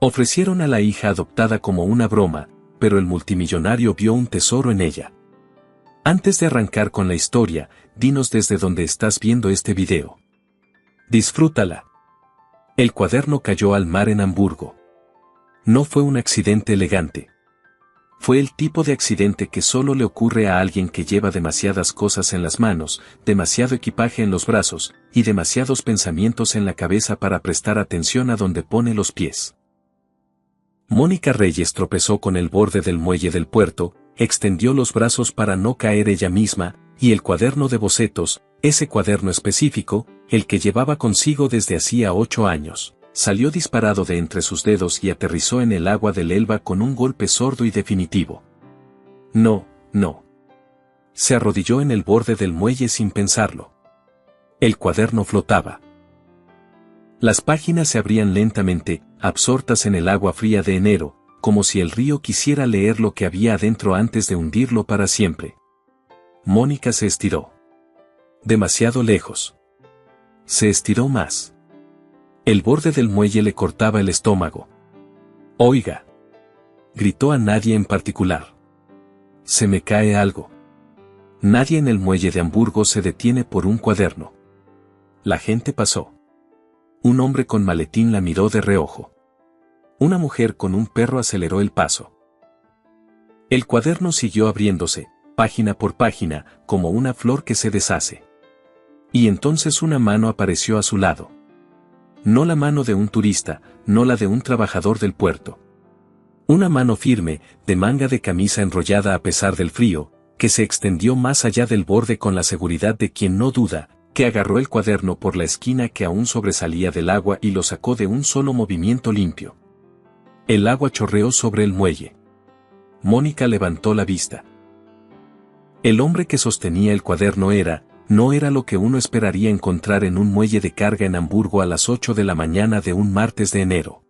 Ofrecieron a la hija adoptada como una broma, pero el multimillonario vio un tesoro en ella. Antes de arrancar con la historia, dinos desde dónde estás viendo este video. Disfrútala. El cuaderno cayó al mar en Hamburgo. No fue un accidente elegante. Fue el tipo de accidente que solo le ocurre a alguien que lleva demasiadas cosas en las manos, demasiado equipaje en los brazos, y demasiados pensamientos en la cabeza para prestar atención a donde pone los pies. Mónica Reyes tropezó con el borde del muelle del puerto, extendió los brazos para no caer ella misma, y el cuaderno de bocetos, ese cuaderno específico, el que llevaba consigo desde hacía 8 años, salió disparado de entre sus dedos y aterrizó en el agua del Elba con un golpe sordo y definitivo. No. Se arrodilló en el borde del muelle sin pensarlo. El cuaderno flotaba. Las páginas se abrían lentamente, absortas en el agua fría de enero, como si el río quisiera leer lo que había adentro antes de hundirlo para siempre. Mónica se estiró. Demasiado lejos. Se estiró más. El borde del muelle le cortaba el estómago. «Oiga», gritó a nadie en particular. «Se me cae algo». Nadie en el muelle de Hamburgo se detiene por un cuaderno. La gente pasó. Un hombre con maletín la miró de reojo. Una mujer con un perro aceleró el paso. El cuaderno siguió abriéndose, página por página, como una flor que se deshace. Y entonces una mano apareció a su lado. No la mano de un turista, no la de un trabajador del puerto. Una mano firme, de manga de camisa enrollada a pesar del frío, que se extendió más allá del borde con la seguridad de quien no duda, que agarró el cuaderno por la esquina que aún sobresalía del agua y lo sacó de un solo movimiento limpio. El agua chorreó sobre el muelle. Mónica levantó la vista. El hombre que sostenía el cuaderno no era lo que uno esperaría encontrar en un muelle de carga en Hamburgo a las 8 de la mañana de un martes de enero.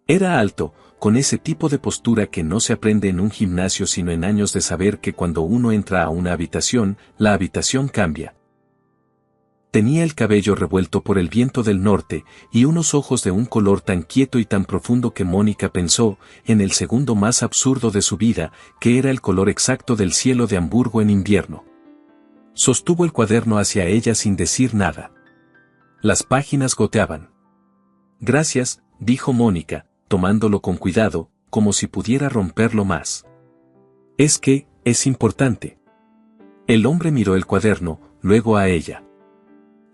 Era alto, con ese tipo de postura que no se aprende en un gimnasio sino en años de saber que cuando uno entra a una habitación, la habitación cambia. Tenía el cabello revuelto por el viento del norte y unos ojos de un color tan quieto y tan profundo que Mónica pensó, en el segundo más absurdo de su vida, que era el color exacto del cielo de Hamburgo en invierno. Sostuvo el cuaderno hacia ella sin decir nada. Las páginas goteaban. «Gracias», dijo Mónica, tomándolo con cuidado, como si pudiera romperlo más. «Es que, es importante». El hombre miró el cuaderno, luego a ella.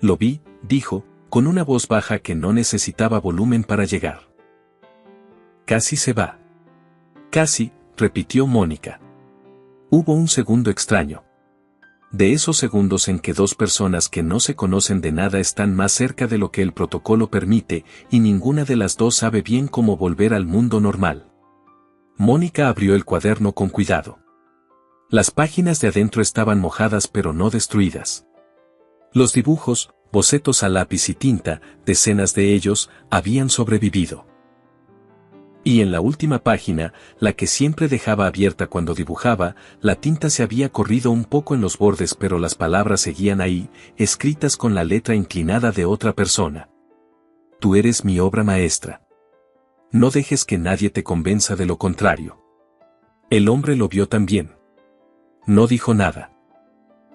«Lo vi», dijo, con una voz baja que no necesitaba volumen para llegar. «Casi se va». «Casi», repitió Mónica. Hubo un segundo extraño. De esos segundos en que dos personas que no se conocen de nada están más cerca de lo que el protocolo permite, y ninguna de las dos sabe bien cómo volver al mundo normal. Mónica abrió el cuaderno con cuidado. Las páginas de adentro estaban mojadas pero no destruidas. Los dibujos, bocetos a lápiz y tinta, decenas de ellos, habían sobrevivido. Y en la última página, la que siempre dejaba abierta cuando dibujaba, la tinta se había corrido un poco en los bordes pero las palabras seguían ahí, escritas con la letra inclinada de otra persona. «Tú eres mi obra maestra. No dejes que nadie te convenza de lo contrario». El hombre lo vio también. No dijo nada.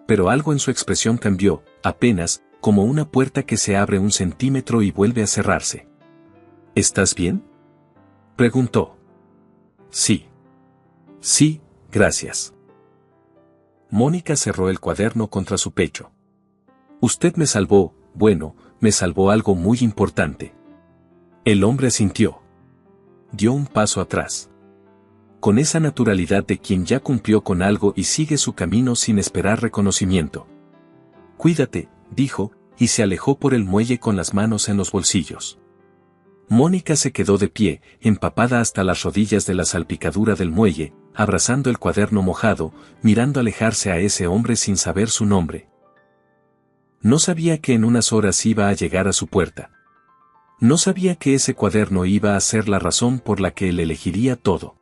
Pero algo en su expresión cambió, apenas, como una puerta que se abre 1 centímetro y vuelve a cerrarse. «¿Estás bien?», preguntó. «Sí. Sí, gracias». Mónica cerró el cuaderno contra su pecho. «Usted me salvó, bueno, me salvó algo muy importante». El hombre asintió. Dio un paso atrás. Con esa naturalidad de quien ya cumplió con algo y sigue su camino sin esperar reconocimiento. «Cuídate», dijo, y se alejó por el muelle con las manos en los bolsillos. Mónica se quedó de pie, empapada hasta las rodillas de la salpicadura del muelle, abrazando el cuaderno mojado, mirando alejarse a ese hombre sin saber su nombre. No sabía que en unas horas iba a llegar a su puerta. No sabía que ese cuaderno iba a ser la razón por la que él elegiría todo.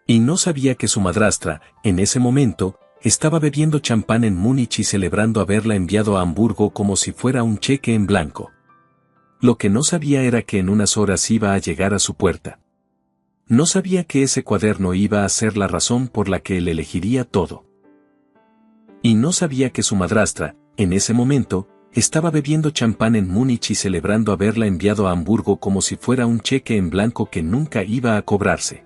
Y no sabía que su madrastra, en ese momento, estaba bebiendo champán en Múnich y celebrando haberla enviado a Hamburgo como si fuera un cheque en blanco. Lo que no sabía era que en unas horas iba a llegar a su puerta. No sabía que ese cuaderno iba a ser la razón por la que él elegiría todo. Y no sabía que su madrastra, en ese momento, estaba bebiendo champán en Múnich y celebrando haberla enviado a Hamburgo como si fuera un cheque en blanco que nunca iba a cobrarse.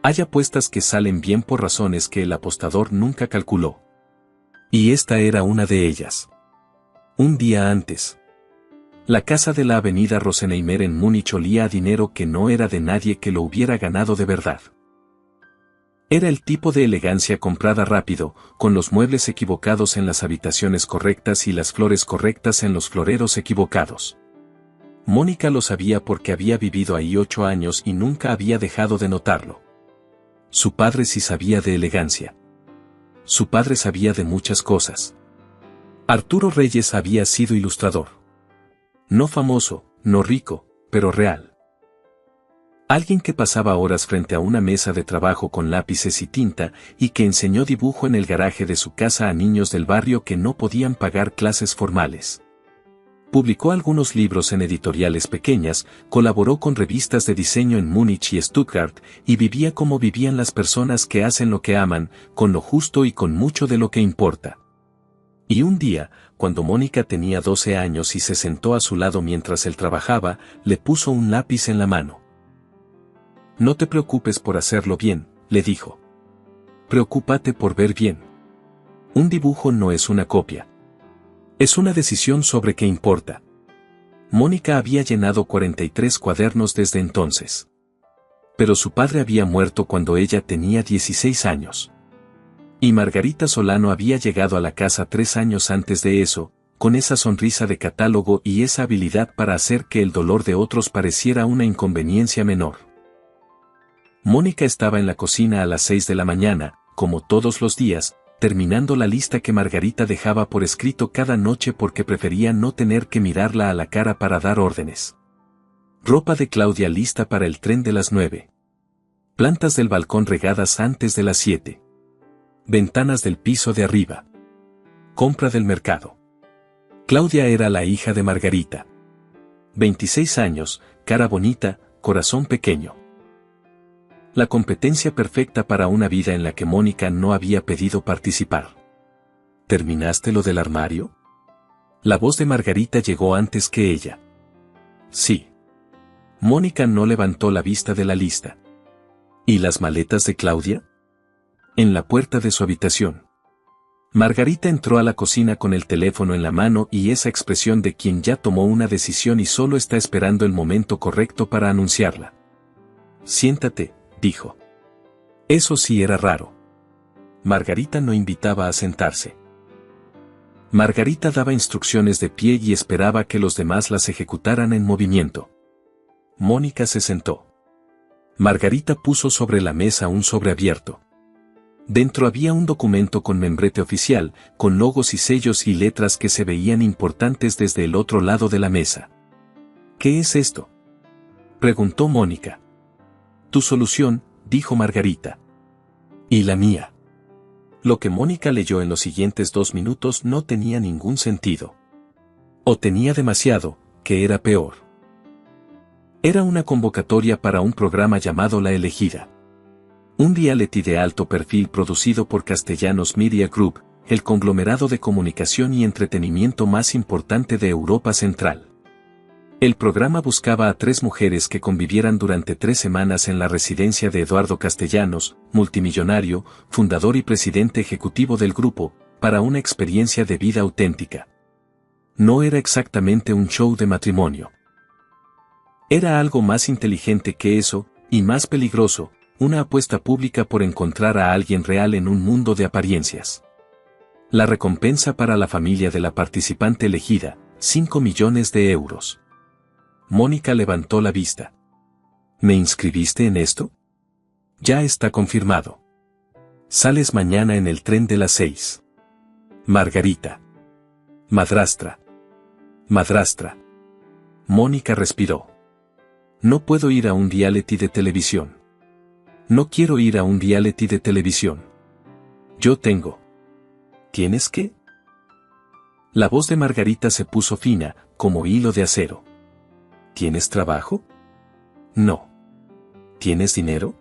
Hay apuestas que salen bien por razones que el apostador nunca calculó. Y esta era una de ellas. Un día antes. La casa de la avenida Rosenheimer en Múnich olía a dinero que no era de nadie que lo hubiera ganado de verdad. Era el tipo de elegancia comprada rápido, con los muebles equivocados en las habitaciones correctas y las flores correctas en los floreros equivocados. Mónica lo sabía porque había vivido ahí 8 años y nunca había dejado de notarlo. Su padre sí sabía de elegancia. Su padre sabía de muchas cosas. Arturo Reyes había sido ilustrador. No famoso, no rico, pero real. Alguien que pasaba horas frente a una mesa de trabajo con lápices y tinta y que enseñó dibujo en el garaje de su casa a niños del barrio que no podían pagar clases formales. Publicó algunos libros en editoriales pequeñas, colaboró con revistas de diseño en Múnich y Stuttgart y vivía como vivían las personas que hacen lo que aman, con lo justo y con mucho de lo que importa. Y un día, cuando Mónica tenía 12 años y se sentó a su lado mientras él trabajaba, le puso un lápiz en la mano. No te preocupes por hacerlo bien, le dijo. Preocúpate por ver bien. Un dibujo no es una copia. Es una decisión sobre qué importa. Mónica había llenado 43 cuadernos desde entonces. Pero su padre había muerto cuando ella tenía 16 años. Y Margarita Solano había llegado a la casa 3 años antes de eso, con esa sonrisa de catálogo y esa habilidad para hacer que el dolor de otros pareciera una inconveniencia menor. Mónica estaba en la cocina a las 6 de la mañana, como todos los días, terminando la lista que Margarita dejaba por escrito cada noche porque prefería no tener que mirarla a la cara para dar órdenes. Ropa de Claudia lista para el tren de las 9. Plantas del balcón regadas antes de las 7. Ventanas del piso de arriba. Compra del mercado. Claudia era la hija de Margarita. 26 años, cara bonita, corazón pequeño. La competencia perfecta para una vida en la que Mónica no había pedido participar. ¿Terminaste lo del armario? La voz de Margarita llegó antes que ella. Sí. Mónica no levantó la vista de la lista. ¿Y las maletas de Claudia? En la puerta de su habitación. Margarita entró a la cocina con el teléfono en la mano y esa expresión de quien ya tomó una decisión y solo está esperando el momento correcto para anunciarla. Siéntate, dijo. Eso sí era raro. Margarita no invitaba a sentarse. Margarita daba instrucciones de pie y esperaba que los demás las ejecutaran en movimiento. Mónica se sentó. Margarita puso sobre la mesa un sobre abierto. Dentro había un documento con membrete oficial, con logos y sellos y letras que se veían importantes desde el otro lado de la mesa. ¿Qué es esto?, preguntó Mónica. Tu solución, dijo Margarita. ¿Y la mía? Lo que Mónica leyó en los siguientes 2 minutos no tenía ningún sentido. O tenía demasiado, que era peor. Era una convocatoria para un programa llamado La Elegida. Un reality de alto perfil producido por Castellanos Media Group, el conglomerado de comunicación y entretenimiento más importante de Europa Central. El programa buscaba a 3 mujeres que convivieran durante 3 semanas en la residencia de Eduardo Castellanos, multimillonario, fundador y presidente ejecutivo del grupo, para una experiencia de vida auténtica. No era exactamente un show de matrimonio. Era algo más inteligente que eso, y más peligroso, una apuesta pública por encontrar a alguien real en un mundo de apariencias. La recompensa para la familia de la participante elegida, 5 millones de euros. Mónica levantó la vista. ¿Me inscribiste en esto? Ya está confirmado. Sales mañana en el tren de las 6. Margarita. Madrastra. Madrastra. Mónica respiró. No puedo ir a un reality de televisión. No quiero ir a un reality de televisión. Yo tengo. ¿Tienes qué? La voz de Margarita se puso fina, como hilo de acero. ¿Tienes trabajo? No. ¿Tienes dinero?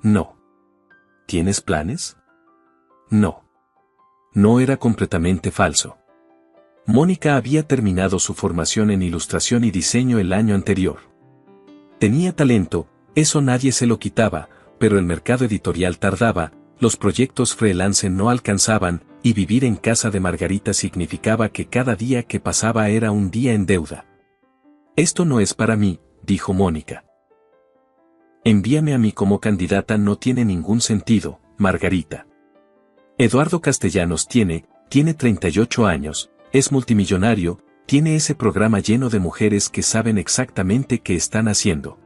No. ¿Tienes planes? No. No era completamente falso. Mónica había terminado su formación en ilustración y diseño el año anterior. Tenía talento, eso nadie se lo quitaba, pero el mercado editorial tardaba, los proyectos freelance no alcanzaban, y vivir en casa de Margarita significaba que cada día que pasaba era un día en deuda. Esto no es para mí, dijo Mónica. Envíame a mí como candidata no tiene ningún sentido, Margarita. Eduardo Castellanos tiene 38 años, es multimillonario, tiene ese programa lleno de mujeres que saben exactamente qué están haciendo.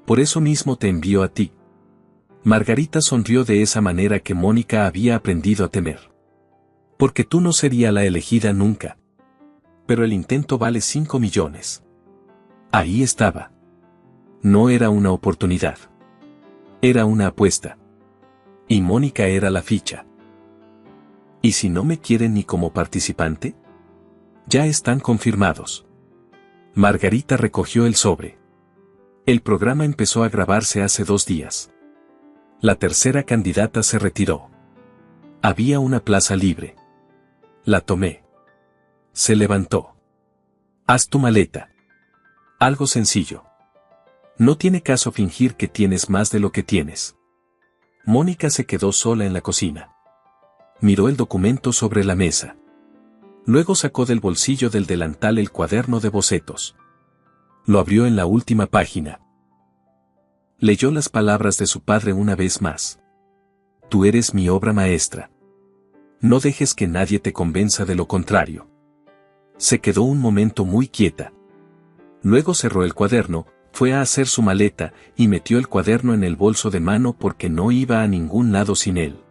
Por eso mismo te envío a ti. Margarita sonrió de esa manera que Mónica había aprendido a temer. Porque tú no serías la elegida nunca. Pero el intento vale 5 millones. Ahí estaba. No era una oportunidad. Era una apuesta. Y Mónica era la ficha. ¿Y si no me quieren ni como participante? Ya están confirmados. Margarita recogió el sobre. El programa empezó a grabarse hace 2 días. La tercera candidata se retiró. Había una plaza libre. La tomé. Se levantó. Haz tu maleta. Algo sencillo. No tiene caso fingir que tienes más de lo que tienes. Mónica se quedó sola en la cocina. Miró el documento sobre la mesa. Luego sacó del bolsillo del delantal el cuaderno de bocetos. Lo abrió en la última página. Leyó las palabras de su padre una vez más. Tú eres mi obra maestra. No dejes que nadie te convenza de lo contrario. Se quedó un momento muy quieta. Luego cerró el cuaderno, fue a hacer su maleta y metió el cuaderno en el bolso de mano porque no iba a ningún lado sin él.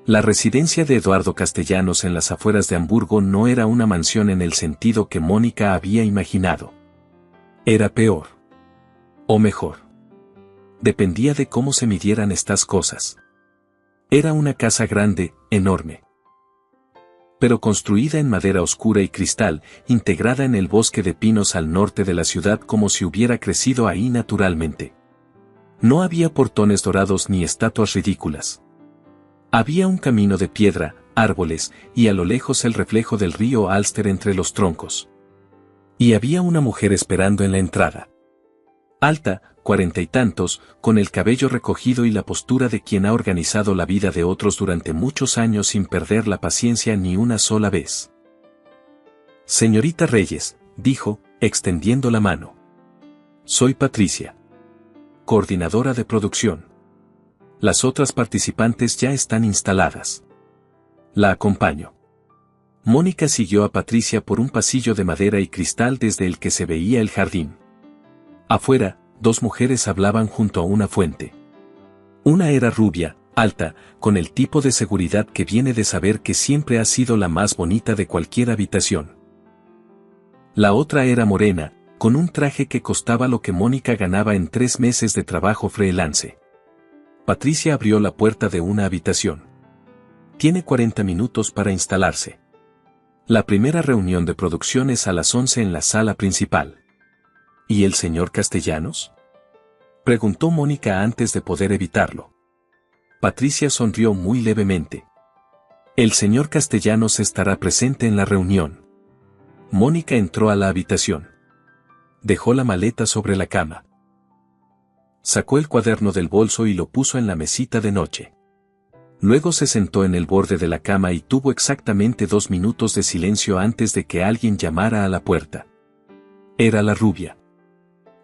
La residencia de Eduardo Castellanos en las afueras de Hamburgo no era una mansión en el sentido que Mónica había imaginado. Era peor. O mejor. Dependía de cómo se midieran estas cosas. Era una casa grande, enorme. Pero construida en madera oscura y cristal, integrada en el bosque de pinos al norte de la ciudad como si hubiera crecido ahí naturalmente. No había portones dorados ni estatuas ridículas. Había un camino de piedra, árboles, y a lo lejos el reflejo del río Alster entre los troncos. Y había una mujer esperando en la entrada. Alta, 40 y tantos, con el cabello recogido y la postura de quien ha organizado la vida de otros durante muchos años sin perder la paciencia ni una sola vez. Señorita Reyes, dijo, extendiendo la mano. Soy Patricia. Coordinadora de producción. Las otras participantes ya están instaladas. La acompaño. Mónica siguió a Patricia por un pasillo de madera y cristal desde el que se veía el jardín. Afuera, 2 mujeres hablaban junto a una fuente. Una era rubia, alta, con el tipo de seguridad que viene de saber que siempre ha sido la más bonita de cualquier habitación. La otra era morena, con un traje que costaba lo que Mónica ganaba en 3 meses de trabajo freelance. Patricia abrió la puerta de una habitación. Tiene 40 minutos para instalarse. La primera reunión de producción es a las 11 en la sala principal. ¿Y el señor Castellanos? Preguntó Mónica antes de poder evitarlo. Patricia sonrió muy levemente. El señor Castellanos estará presente en la reunión. Mónica entró a la habitación. Dejó la maleta sobre la cama. Sacó el cuaderno del bolso y lo puso en la mesita de noche. Luego se sentó en el borde de la cama y tuvo exactamente 2 minutos de silencio antes de que alguien llamara a la puerta. Era la rubia.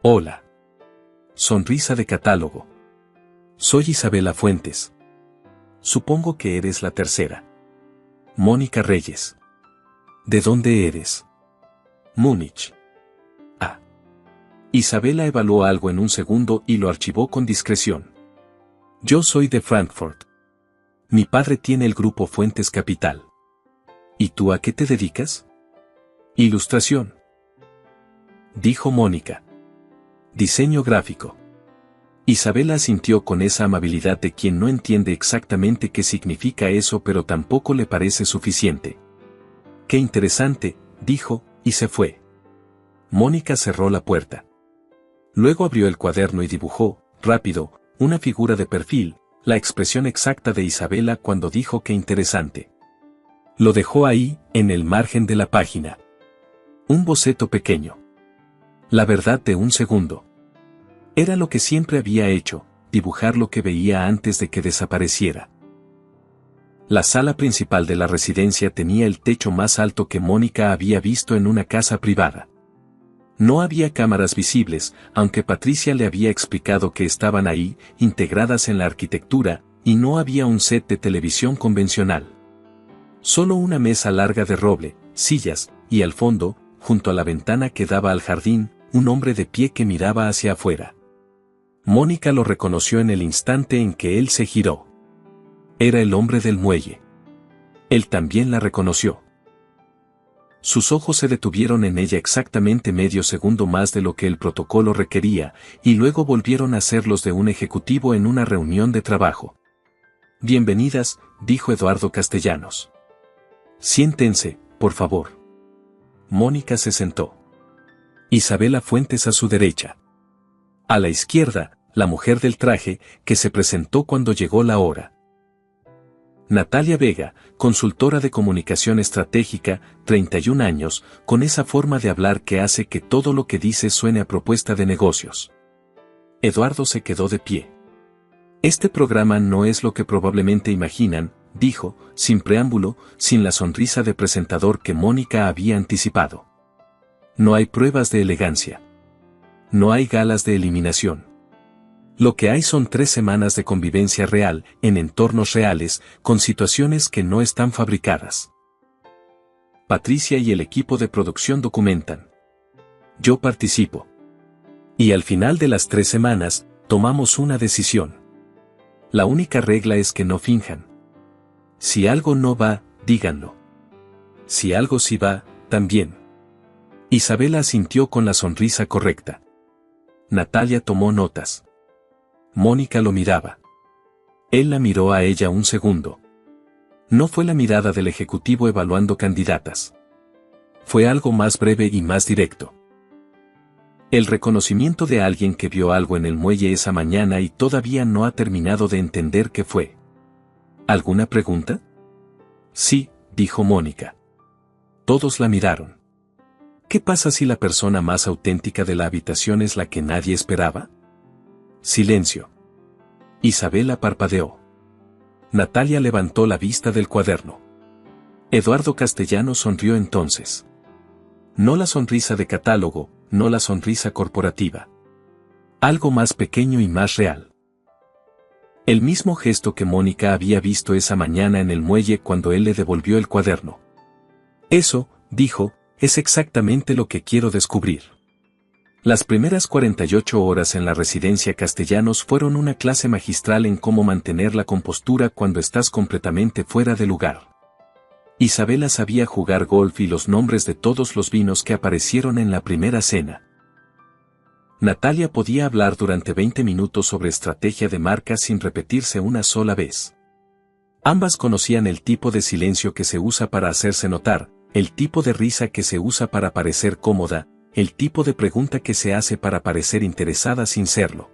Hola. Sonrisa de catálogo. Soy Isabela Fuentes. Supongo que eres la tercera. Mónica Reyes. ¿De dónde eres? Múnich. Isabela evaluó algo en un segundo y lo archivó con discreción. Yo soy de Frankfurt. Mi padre tiene el grupo Fuentes Capital. ¿Y tú a qué te dedicas? Ilustración. Dijo Mónica. Diseño gráfico. Isabela asintió con esa amabilidad de quien no entiende exactamente qué significa eso pero tampoco le parece suficiente. Qué interesante, dijo, y se fue. Mónica cerró la puerta. Luego abrió el cuaderno y dibujó, rápido, una figura de perfil, la expresión exacta de Isabela cuando dijo que interesante. Lo dejó ahí, en el margen de la página. Un boceto pequeño. La verdad de un segundo. Era lo que siempre había hecho, dibujar lo que veía antes de que desapareciera. La sala principal de la residencia tenía el techo más alto que Mónica había visto en una casa privada. No había cámaras visibles, aunque Patricia le había explicado que estaban ahí, integradas en la arquitectura, y no había un set de televisión convencional. Solo una mesa larga de roble, sillas, y al fondo, junto a la ventana que daba al jardín, un hombre de pie que miraba hacia afuera. Mónica lo reconoció en el instante en que él se giró. Era el hombre del muelle. Él también la reconoció. Sus ojos se detuvieron en ella exactamente medio segundo más de lo que el protocolo requería, y luego volvieron a ser los de un ejecutivo en una reunión de trabajo. Bienvenidas, dijo Eduardo Castellanos. Siéntense, por favor. Mónica se sentó. Isabela Fuentes a su derecha. A la izquierda, la mujer del traje, que se presentó cuando llegó la hora. Natalia Vega, consultora de comunicación estratégica, 31 años, con esa forma de hablar que hace que todo lo que dice suene a propuesta de negocios. Eduardo se quedó de pie. Este programa no es lo que probablemente imaginan, dijo, sin preámbulo, sin la sonrisa de presentador que Mónica había anticipado. No hay pruebas de elegancia. No hay galas de eliminación. Lo que hay son 3 semanas de convivencia real, en entornos reales, con situaciones que no están fabricadas. Patricia y el equipo de producción documentan. Yo participo. Y al final de las 3 semanas, tomamos una decisión. La única regla es que no finjan. Si algo no va, díganlo. Si algo sí va, también. Isabela asintió con la sonrisa correcta. Natalia tomó notas. Mónica lo miraba. Él la miró a ella un segundo. No fue la mirada del ejecutivo evaluando candidatas. Fue algo más breve y más directo. El reconocimiento de alguien que vio algo en el muelle esa mañana y todavía no ha terminado de entender qué fue. ¿Alguna pregunta? Sí, dijo Mónica. Todos la miraron. ¿Qué pasa si la persona más auténtica de la habitación es la que nadie esperaba? Silencio. Isabela parpadeó. Natalia levantó la vista del cuaderno. Eduardo Castellanos sonrió entonces. No la sonrisa de catálogo, no la sonrisa corporativa. Algo más pequeño y más real. El mismo gesto que Mónica había visto esa mañana en el muelle cuando él le devolvió el cuaderno. Eso, dijo, es exactamente lo que quiero descubrir. Las primeras 48 horas en la residencia Castellanos fueron una clase magistral en cómo mantener la compostura cuando estás completamente fuera de lugar. Isabela sabía jugar golf y los nombres de todos los vinos que aparecieron en la primera cena. Natalia podía hablar durante 20 minutos sobre estrategia de marca sin repetirse una sola vez. Ambas conocían el tipo de silencio que se usa para hacerse notar, el tipo de risa que se usa para parecer cómoda, el tipo de pregunta que se hace para parecer interesada sin serlo.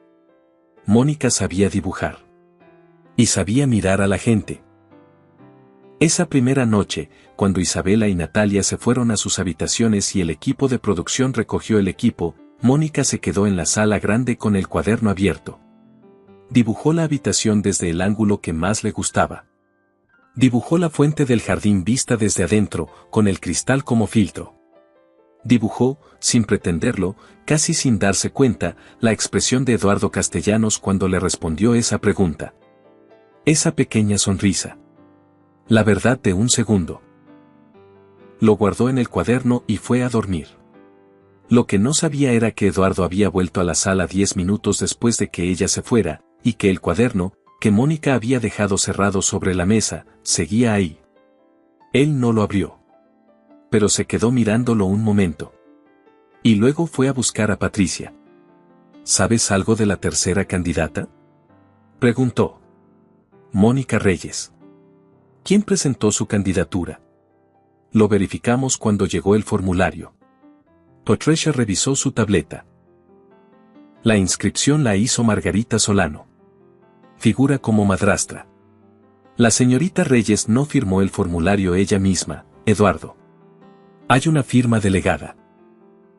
Mónica sabía dibujar. Y sabía mirar a la gente. Esa primera noche, cuando Isabela y Natalia se fueron a sus habitaciones y el equipo de producción recogió el equipo, Mónica se quedó en la sala grande con el cuaderno abierto. Dibujó la habitación desde el ángulo que más le gustaba. Dibujó la fuente del jardín vista desde adentro, con el cristal como filtro. Dibujó, sin pretenderlo, casi sin darse cuenta, la expresión de Eduardo Castellanos cuando le respondió esa pregunta. Esa pequeña sonrisa. La verdad de un segundo. Lo guardó en el cuaderno y fue a dormir. Lo que no sabía era que Eduardo había vuelto a la sala 10 minutos después de que ella se fuera, y que el cuaderno, que Mónica había dejado cerrado sobre la mesa, seguía ahí. Él no lo abrió. Pero se quedó mirándolo un momento. Y luego fue a buscar a Patricia. ¿Sabes algo de la tercera candidata?, preguntó. Mónica Reyes. ¿Quién presentó su candidatura? Lo verificamos cuando llegó el formulario. Patricia revisó su tableta. La inscripción la hizo Margarita Solano. Figura como madrastra. La señorita Reyes no firmó el formulario ella misma, Eduardo. Hay una firma delegada.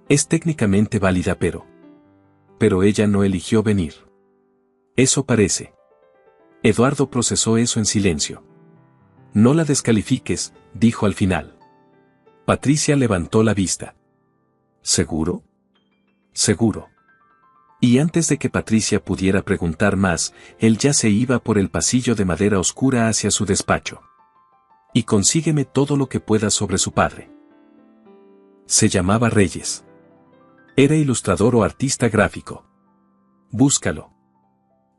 Es técnicamente válida pero ella no eligió venir. Eso parece. Eduardo procesó eso en silencio. No la descalifiques, dijo al final. Patricia levantó la vista. ¿Seguro? Seguro. Y antes de que Patricia pudiera preguntar más, él ya se iba por el pasillo de madera oscura hacia su despacho. Y consígueme todo lo que puedas sobre su padre. Se llamaba Reyes. Era ilustrador o artista gráfico. Búscalo.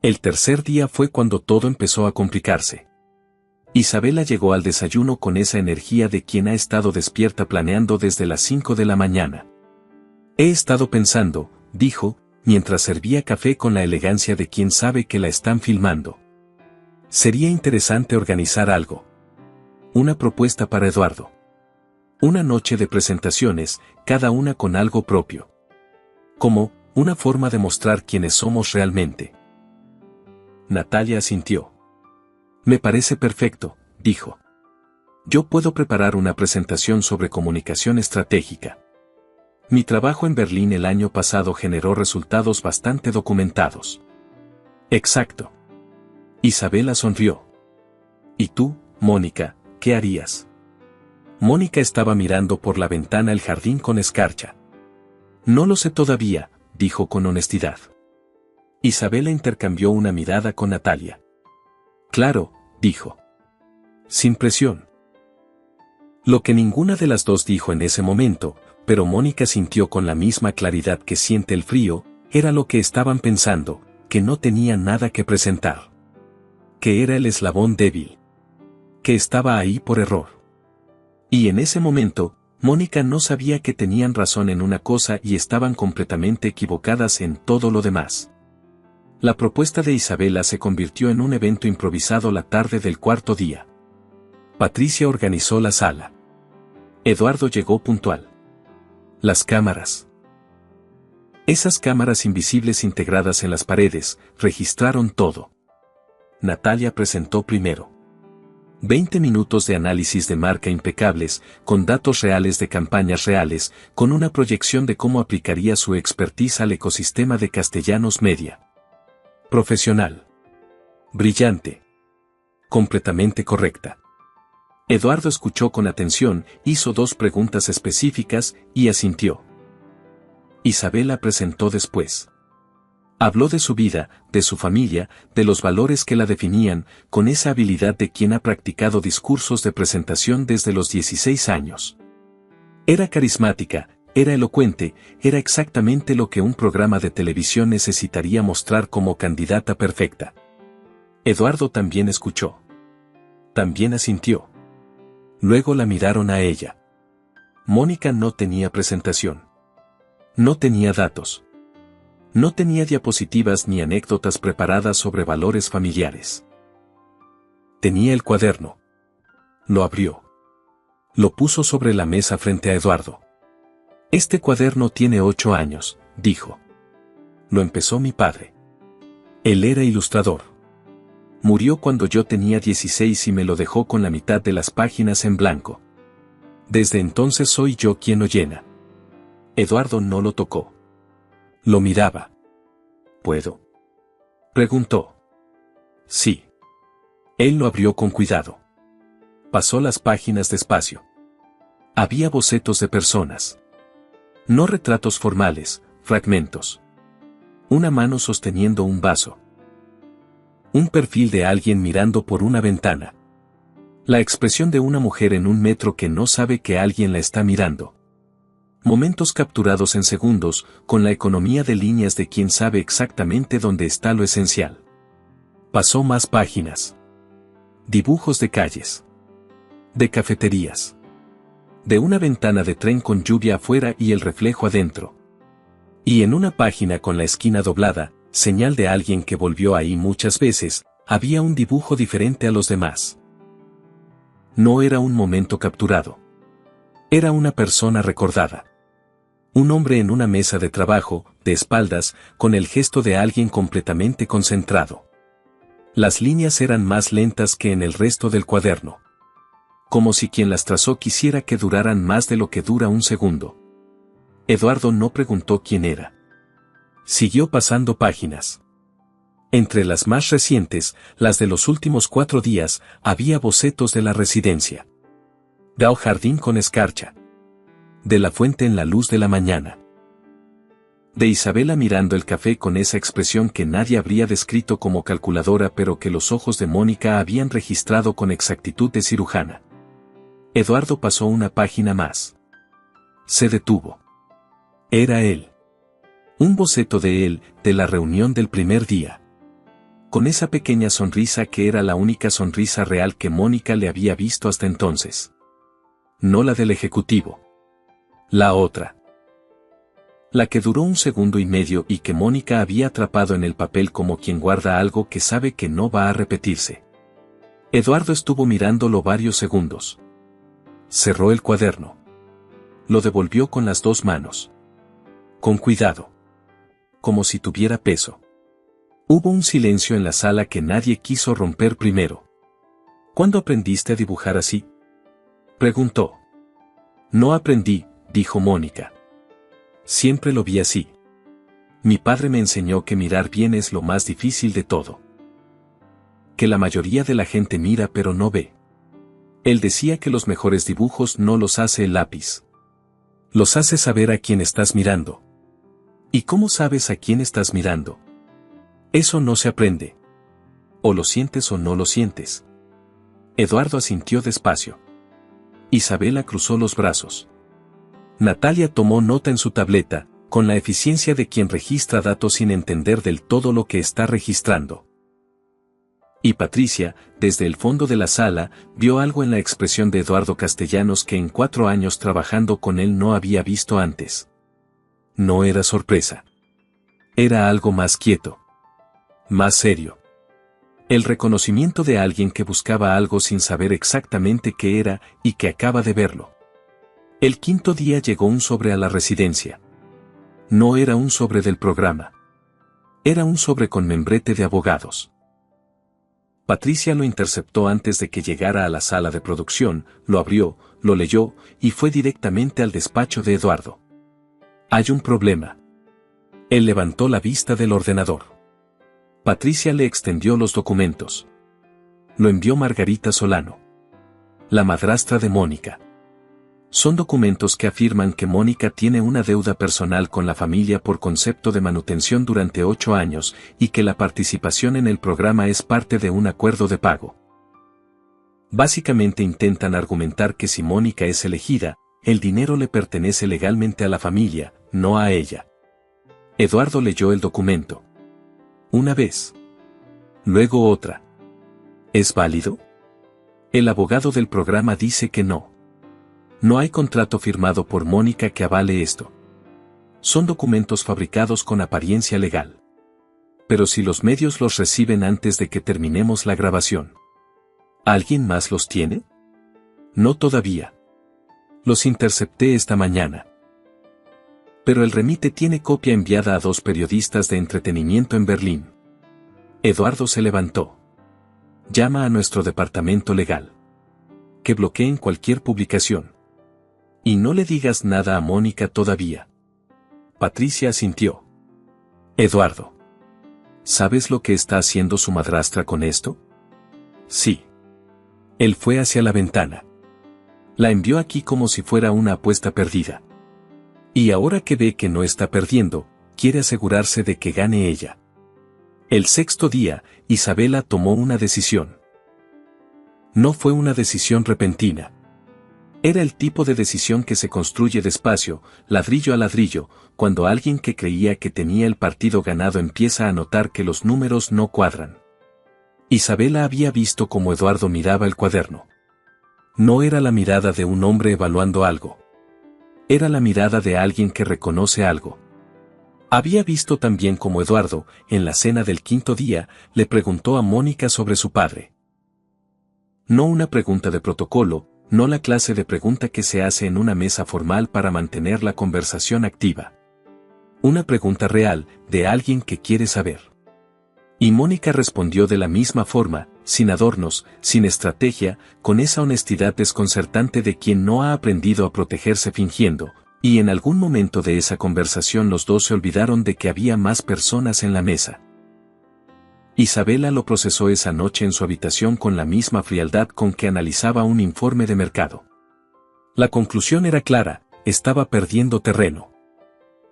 El tercer día fue cuando todo empezó a complicarse. Isabela llegó al desayuno con esa energía de quien ha estado despierta planeando desde las 5 de la mañana. He estado pensando, dijo, mientras servía café con la elegancia de quien sabe que la están filmando. Sería interesante organizar algo. Una propuesta para Eduardo. Una noche de presentaciones, cada una con algo propio. Como, una forma de mostrar quiénes somos realmente. Natalia asintió. Me parece perfecto, dijo. Yo puedo preparar una presentación sobre comunicación estratégica. Mi trabajo en Berlín el año pasado generó resultados bastante documentados. Exacto. Isabela sonrió. ¿Y tú, Mónica, qué harías? Mónica estaba mirando por la ventana el jardín con escarcha. No lo sé todavía, dijo con honestidad. Isabela intercambió una mirada con Natalia. Claro, dijo. Sin presión. Lo que ninguna de las dos dijo en ese momento, pero Mónica sintió con la misma claridad que siente el frío, era lo que estaban pensando, que no tenía nada que presentar. Que era el eslabón débil. Que estaba ahí por error. Y en ese momento, Mónica no sabía que tenían razón en una cosa y estaban completamente equivocadas en todo lo demás. La propuesta de Isabela se convirtió en un evento improvisado la tarde del cuarto día. Patricia organizó la sala. Eduardo llegó puntual. Las cámaras. Esas cámaras invisibles integradas en las paredes, registraron todo. Natalia presentó primero. 20 minutos de análisis de marca impecables, con datos reales de campañas reales, con una proyección de cómo aplicaría su expertise al ecosistema de Castellanos Media. Profesional. Brillante. Completamente correcta. Eduardo escuchó con atención, hizo 2 preguntas específicas y asintió. Isabela presentó después. Habló de su vida, de su familia, de los valores que la definían, con esa habilidad de quien ha practicado discursos de presentación desde los 16 años. Era carismática, era elocuente, era exactamente lo que un programa de televisión necesitaría mostrar como candidata perfecta. Eduardo también escuchó. También asintió. Luego la miraron a ella. Mónica no tenía presentación. No tenía datos. No tenía diapositivas ni anécdotas preparadas sobre valores familiares. Tenía el cuaderno. Lo abrió. Lo puso sobre la mesa frente a Eduardo. Este cuaderno tiene 8 años, dijo. Lo empezó mi padre. Él era ilustrador. Murió cuando yo tenía 16 y me lo dejó con la mitad de las páginas en blanco. Desde entonces soy yo quien lo llena. Eduardo no lo tocó. Lo miraba. ¿Puedo? Preguntó. Sí. Él lo abrió con cuidado. Pasó las páginas despacio. Había bocetos de personas. No retratos formales, fragmentos. Una mano sosteniendo un vaso. Un perfil de alguien mirando por una ventana. La expresión de una mujer en un metro que no sabe que alguien la está mirando. Momentos capturados en segundos, con la economía de líneas de quien sabe exactamente dónde está lo esencial. Pasó más páginas. Dibujos de calles. De cafeterías. De una ventana de tren con lluvia afuera y el reflejo adentro. Y en una página con la esquina doblada, señal de alguien que volvió ahí muchas veces, había un dibujo diferente a los demás. No era un momento capturado. Era una persona recordada. Un hombre en una mesa de trabajo, de espaldas, con el gesto de alguien completamente concentrado. Las líneas eran más lentas que en el resto del cuaderno. Como si quien las trazó quisiera que duraran más de lo que dura un segundo. Eduardo no preguntó quién era. Siguió pasando páginas. Entre las más recientes, las de los últimos 4 días, había bocetos de la residencia. Dao jardín con escarcha. De la fuente en la luz de la mañana. De Isabela mirando el café con esa expresión que nadie habría descrito como calculadora pero que los ojos de Mónica habían registrado con exactitud de cirujana. Eduardo pasó una página más. Se detuvo. Era él. Un boceto de él, de la reunión del primer día. Con esa pequeña sonrisa que era la única sonrisa real que Mónica le había visto hasta entonces. No la del ejecutivo. La otra. La que duró 1 segundo y medio y que Mónica había atrapado en el papel como quien guarda algo que sabe que no va a repetirse. Eduardo estuvo mirándolo varios segundos. Cerró el cuaderno. Lo devolvió con las 2 manos. Con cuidado. Como si tuviera peso. Hubo un silencio en la sala que nadie quiso romper primero. ¿Cuándo aprendiste a dibujar así?, preguntó. No aprendí, dijo Mónica. Siempre lo vi así. Mi padre me enseñó que mirar bien es lo más difícil de todo. Que la mayoría de la gente mira pero no ve. Él decía que los mejores dibujos no los hace el lápiz. Los hace saber a quién estás mirando. ¿Y cómo sabes a quién estás mirando? Eso no se aprende. O lo sientes o no lo sientes. Eduardo asintió despacio. Isabela cruzó los brazos. Natalia tomó nota en su tableta, con la eficiencia de quien registra datos sin entender del todo lo que está registrando. Y Patricia, desde el fondo de la sala, vio algo en la expresión de Eduardo Castellanos que en 4 años trabajando con él no había visto antes. No era sorpresa. Era algo más quieto. Más serio. El reconocimiento de alguien que buscaba algo sin saber exactamente qué era y que acaba de verlo. El 5.º día llegó un sobre a la residencia. No era un sobre del programa. Era un sobre con membrete de abogados. Patricia lo interceptó antes de que llegara a la sala de producción, lo abrió, lo leyó y fue directamente al despacho de Eduardo. Hay un problema. Él levantó la vista del ordenador. Patricia le extendió los documentos. Lo envió Margarita Solano, la madrastra de Mónica. Son documentos que afirman que Mónica tiene una deuda personal con la familia por concepto de manutención durante 8 años y que la participación en el programa es parte de un acuerdo de pago. Básicamente intentan argumentar que si Mónica es elegida, el dinero le pertenece legalmente a la familia, no a ella. Eduardo leyó el documento. Una vez. Luego otra. ¿Es válido? El abogado del programa dice que no. No hay contrato firmado por Mónica que avale esto. Son documentos fabricados con apariencia legal. Pero si los medios los reciben antes de que terminemos la grabación. ¿Alguien más los tiene? No todavía. Los intercepté esta mañana. Pero el remite tiene copia enviada a 2 periodistas de entretenimiento en Berlín. Eduardo se levantó. Llama a nuestro departamento legal. Que bloqueen cualquier publicación. Y no le digas nada a Mónica todavía. Patricia asintió. Eduardo. ¿Sabes lo que está haciendo su madrastra con esto? Sí. Él fue hacia la ventana. La envió aquí como si fuera una apuesta perdida. Y ahora que ve que no está perdiendo, quiere asegurarse de que gane ella. El 6.º día, Isabela tomó una decisión. No fue una decisión repentina. Era el tipo de decisión que se construye despacio, ladrillo a ladrillo, cuando alguien que creía que tenía el partido ganado empieza a notar que los números no cuadran. Isabela había visto cómo Eduardo miraba el cuaderno. No era la mirada de un hombre evaluando algo. Era la mirada de alguien que reconoce algo. Había visto también cómo Eduardo, en la cena del 5.º día, le preguntó a Mónica sobre su padre. No una pregunta de protocolo, no la clase de pregunta que se hace en una mesa formal para mantener la conversación activa. Una pregunta real, de alguien que quiere saber. Y Mónica respondió de la misma forma, sin adornos, sin estrategia, con esa honestidad desconcertante de quien no ha aprendido a protegerse fingiendo, y en algún momento de esa conversación los dos se olvidaron de que había más personas en la mesa. Isabela lo procesó esa noche en su habitación con la misma frialdad con que analizaba un informe de mercado. La conclusión era clara, estaba perdiendo terreno.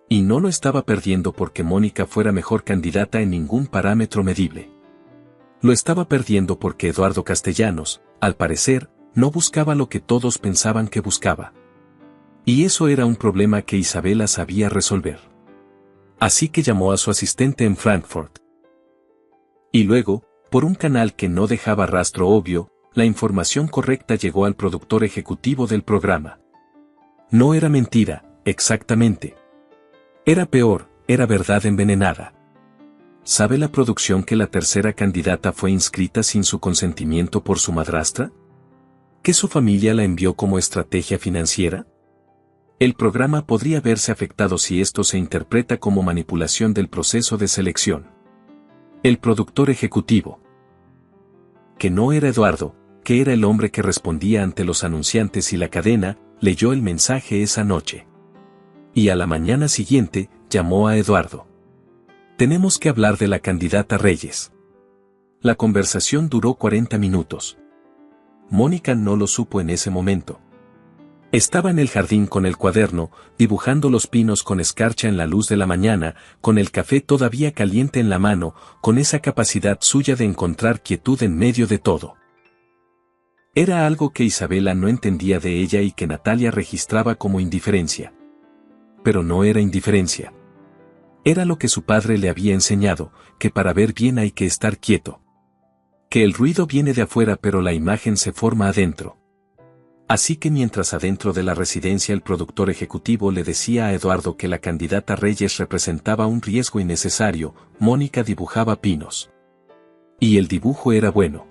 Y no lo estaba perdiendo porque Mónica fuera mejor candidata en ningún parámetro medible. Lo estaba perdiendo porque Eduardo Castellanos, al parecer, no buscaba lo que todos pensaban que buscaba. Y eso era un problema que Isabela sabía resolver. Así que llamó a su asistente en Frankfurt. Y luego, por un canal que no dejaba rastro obvio, la información correcta llegó al productor ejecutivo del programa. No era mentira, exactamente. Era peor, era verdad envenenada. ¿Sabe la producción que la tercera candidata fue inscrita sin su consentimiento por su madrastra? ¿Que su familia la envió como estrategia financiera? El programa podría verse afectado si esto se interpreta como manipulación del proceso de selección. El productor ejecutivo. Que no era Eduardo, que era el hombre que respondía ante los anunciantes y la cadena, leyó el mensaje esa noche. Y a la mañana siguiente, llamó a Eduardo. Tenemos que hablar de la candidata Reyes. La conversación duró 40 minutos. Mónica no lo supo en ese momento. Estaba en el jardín con el cuaderno, dibujando los pinos con escarcha en la luz de la mañana, con el café todavía caliente en la mano, con esa capacidad suya de encontrar quietud en medio de todo. Era algo que Isabela no entendía de ella y que Natalia registraba como indiferencia. Pero no era indiferencia. Era lo que su padre le había enseñado, que para ver bien hay que estar quieto. Que el ruido viene de afuera pero la imagen se forma adentro. Así que mientras adentro de la residencia el productor ejecutivo le decía a Eduardo que la candidata Reyes representaba un riesgo innecesario, Mónica dibujaba pinos. Y el dibujo era bueno.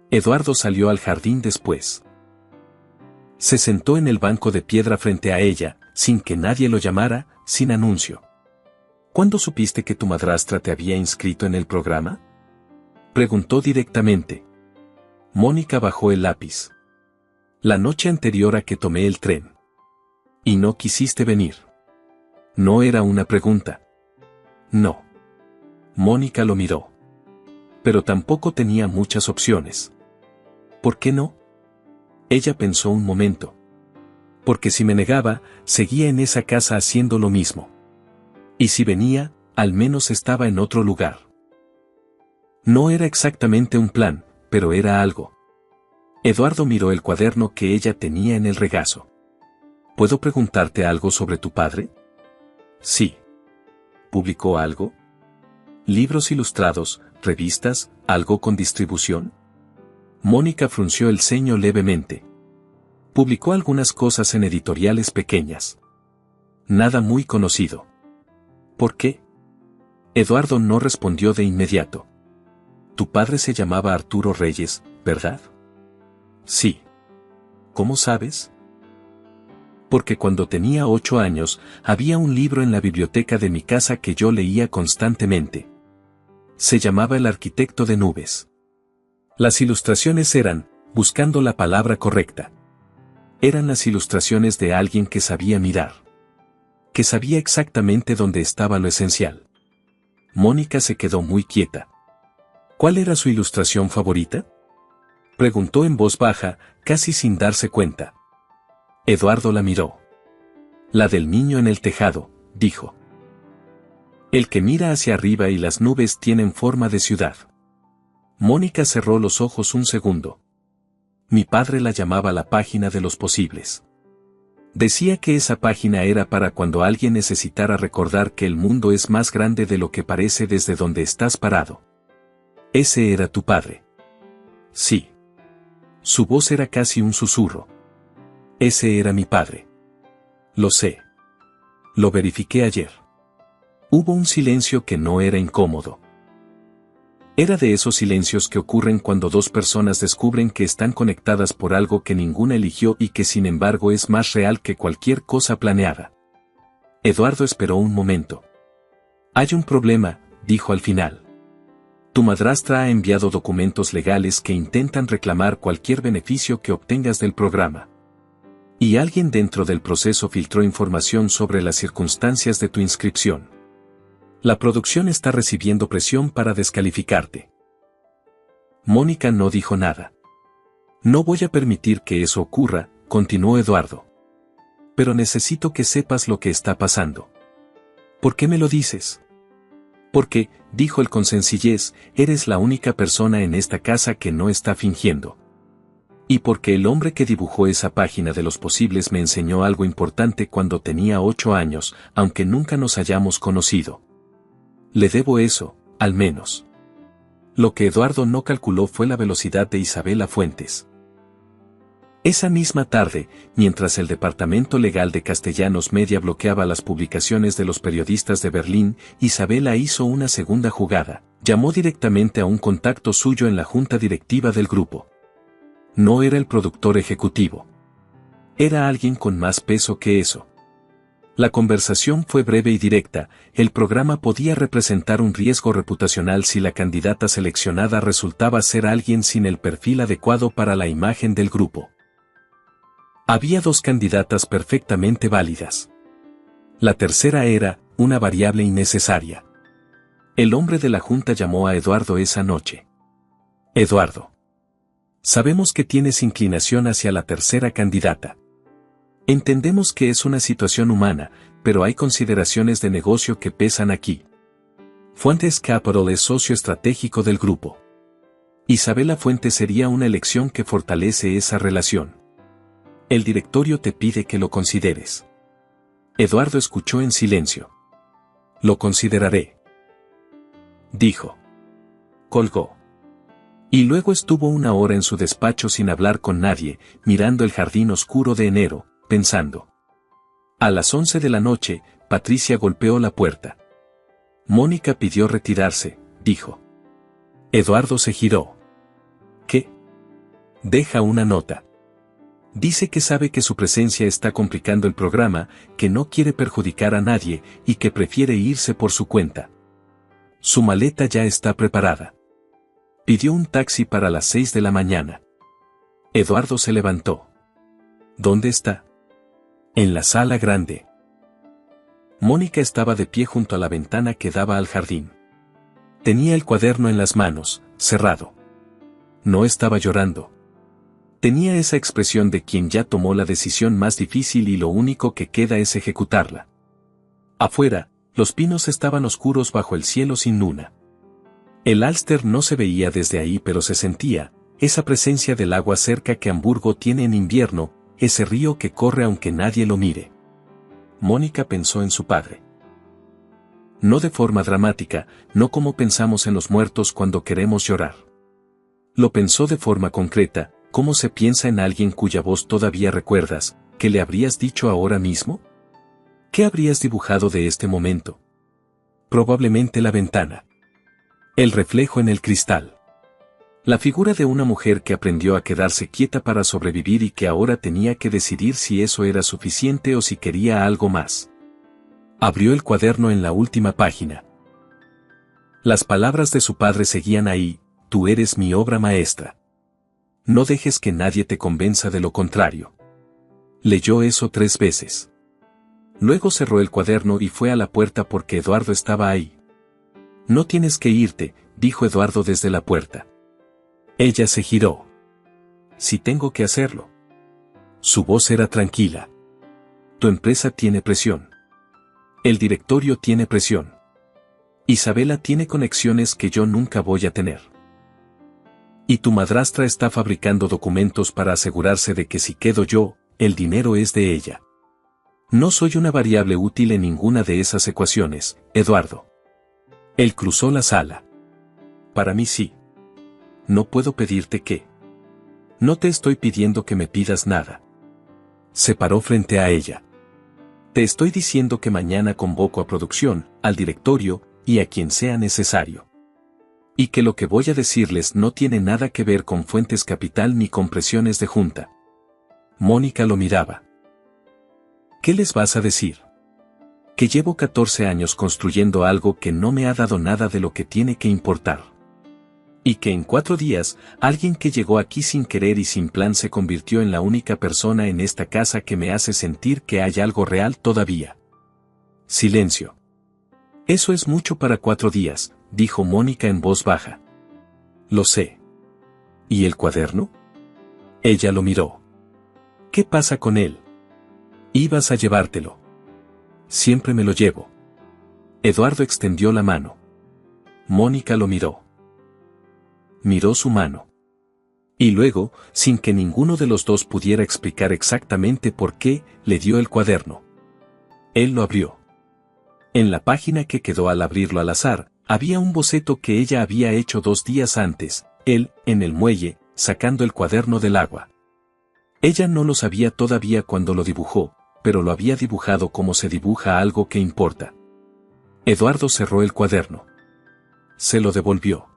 Eduardo salió al jardín después. Se sentó en el banco de piedra frente a ella, sin que nadie lo llamara, sin anuncio. ¿Cuándo supiste que tu madrastra te había inscrito en el programa? Preguntó directamente. Mónica bajó el lápiz. La noche anterior a que tomé el tren. ¿Y no quisiste venir? No era una pregunta. No. Mónica lo miró. Pero tampoco tenía muchas opciones. ¿Por qué no? Ella pensó un momento. Porque si me negaba, seguía en esa casa haciendo lo mismo. Y si venía, al menos estaba en otro lugar. No era exactamente un plan, pero era algo. Eduardo miró el cuaderno que ella tenía en el regazo. ¿Puedo preguntarte algo sobre tu padre? Sí. ¿Publicó algo? ¿Libros ilustrados, revistas, algo con distribución? Mónica frunció el ceño levemente. Publicó algunas cosas en editoriales pequeñas. Nada muy conocido. ¿Por qué? Eduardo no respondió de inmediato. Tu padre se llamaba Arturo Reyes, ¿verdad? Sí. ¿Cómo sabes? Porque cuando tenía 8 años, había un libro en la biblioteca de mi casa que yo leía constantemente. Se llamaba El arquitecto de nubes. Las ilustraciones eran, buscando la palabra correcta. Eran las ilustraciones de alguien que sabía mirar. Que sabía exactamente dónde estaba lo esencial. Mónica se quedó muy quieta. ¿Cuál era su ilustración favorita? Preguntó en voz baja, casi sin darse cuenta. Eduardo la miró. La del niño en el tejado, dijo. El que mira hacia arriba y las nubes tienen forma de ciudad. Mónica cerró los ojos un segundo. Mi padre la llamaba la página de los posibles. Decía que esa página era para cuando alguien necesitara recordar que el mundo es más grande de lo que parece desde donde estás parado. Ese era tu padre. Sí. Su voz era casi un susurro. Ese era mi padre. Lo sé. Lo verifiqué ayer. Hubo un silencio que no era incómodo. Era de esos silencios que ocurren cuando dos personas descubren que están conectadas por algo que ninguna eligió y que sin embargo es más real que cualquier cosa planeada. Eduardo esperó un momento. Hay un problema, dijo al final. Tu madrastra ha enviado documentos legales que intentan reclamar cualquier beneficio que obtengas del programa. Y alguien dentro del proceso filtró información sobre las circunstancias de tu inscripción. La producción está recibiendo presión para descalificarte. Mónica no dijo nada. No voy a permitir que eso ocurra, continuó Eduardo. Pero necesito que sepas lo que está pasando. ¿Por qué me lo dices? Porque, dijo él con sencillez, eres la única persona en esta casa que no está fingiendo. Y porque el hombre que dibujó esa página de los posibles me enseñó algo importante cuando tenía 8 años, aunque nunca nos hayamos conocido. Le debo eso, al menos. Lo que Eduardo no calculó fue la velocidad de Isabela Fuentes. Esa misma tarde, mientras el Departamento Legal de Castellanos Media bloqueaba las publicaciones de los periodistas de Berlín, Isabela hizo una segunda jugada. Llamó directamente a un contacto suyo en la junta directiva del grupo. No era el productor ejecutivo. Era alguien con más peso que eso. La conversación fue breve y directa. El programa podía representar un riesgo reputacional si la candidata seleccionada resultaba ser alguien sin el perfil adecuado para la imagen del grupo. Había 2 candidatas perfectamente válidas. La tercera era una variable innecesaria. El hombre de la junta llamó a Eduardo esa noche. Eduardo. Sabemos que tienes inclinación hacia la tercera candidata. Entendemos que es una situación humana, pero hay consideraciones de negocio que pesan aquí. Fuentes Capital es socio estratégico del grupo. Isabela Fuentes sería una elección que fortalece esa relación. El directorio te pide que lo consideres. Eduardo escuchó en silencio. Lo consideraré, dijo. Colgó. Y luego estuvo 1 hora en su despacho sin hablar con nadie, mirando el jardín oscuro de enero, pensando. A las 11 de la noche, Patricia golpeó la puerta. Mónica pidió retirarse, dijo. Eduardo se giró. ¿Qué? Deja una nota. Dice que sabe que su presencia está complicando el programa, que no quiere perjudicar a nadie y que prefiere irse por su cuenta. Su maleta ya está preparada. Pidió un taxi para las 6 de la mañana. Eduardo se levantó. ¿Dónde está? En la sala grande. Mónica estaba de pie junto a la ventana que daba al jardín. Tenía el cuaderno en las manos, cerrado. No estaba llorando. Tenía esa expresión de quien ya tomó la decisión más difícil y lo único que queda es ejecutarla. Afuera, los pinos estaban oscuros bajo el cielo sin luna. El Alster no se veía desde ahí pero se sentía, esa presencia del agua cerca que Hamburgo tiene en invierno, ese río que corre aunque nadie lo mire. Mónica pensó en su padre. No de forma dramática, no como pensamos en los muertos cuando queremos llorar. Lo pensó de forma concreta, como se piensa en alguien cuya voz todavía recuerdas. ¿Qué le habrías dicho ahora mismo? ¿Qué habrías dibujado de este momento? Probablemente la ventana. El reflejo en el cristal. La figura de una mujer que aprendió a quedarse quieta para sobrevivir y que ahora tenía que decidir si eso era suficiente o si quería algo más. Abrió el cuaderno en la última página. Las palabras de su padre seguían ahí: tú eres mi obra maestra. No dejes que nadie te convenza de lo contrario. Leyó eso 3 veces. Luego cerró el cuaderno y fue a la puerta porque Eduardo estaba ahí. No tienes que irte, dijo Eduardo desde la puerta. Ella se giró. Si tengo que hacerlo. Su voz era tranquila. Tu empresa tiene presión. El directorio tiene presión. Isabela tiene conexiones que yo nunca voy a tener. Y tu madrastra está fabricando documentos para asegurarse de que si quedo yo, el dinero es de ella. No soy una variable útil en ninguna de esas ecuaciones, Eduardo. Él cruzó la sala. Para mí sí. No puedo pedirte que. No te estoy pidiendo que me pidas nada. Se paró frente a ella. Te estoy diciendo que mañana convoco a producción, al directorio, y a quien sea necesario. Y que lo que voy a decirles no tiene nada que ver con Fuentes Capital ni con presiones de junta. Mónica lo miraba. ¿Qué les vas a decir? Que llevo 14 años construyendo algo que no me ha dado nada de lo que tiene que importar. Y que en 4 días, alguien que llegó aquí sin querer y sin plan se convirtió en la única persona en esta casa que me hace sentir que hay algo real todavía. Silencio. Eso es mucho para 4 días, dijo Mónica en voz baja. Lo sé. ¿Y el cuaderno? Ella lo miró. ¿Qué pasa con él? Ibas a llevártelo. Siempre me lo llevo. Eduardo extendió la mano. Mónica lo miró. Miró su mano. Y luego, sin que ninguno de los dos pudiera explicar exactamente por qué, le dio el cuaderno. Él lo abrió. En la página que quedó al abrirlo al azar, había un boceto que ella había hecho 2 días antes, él, en el muelle, sacando el cuaderno del agua. Ella no lo sabía todavía cuando lo dibujó, pero lo había dibujado como se dibuja algo que importa. Eduardo cerró el cuaderno. Se lo devolvió.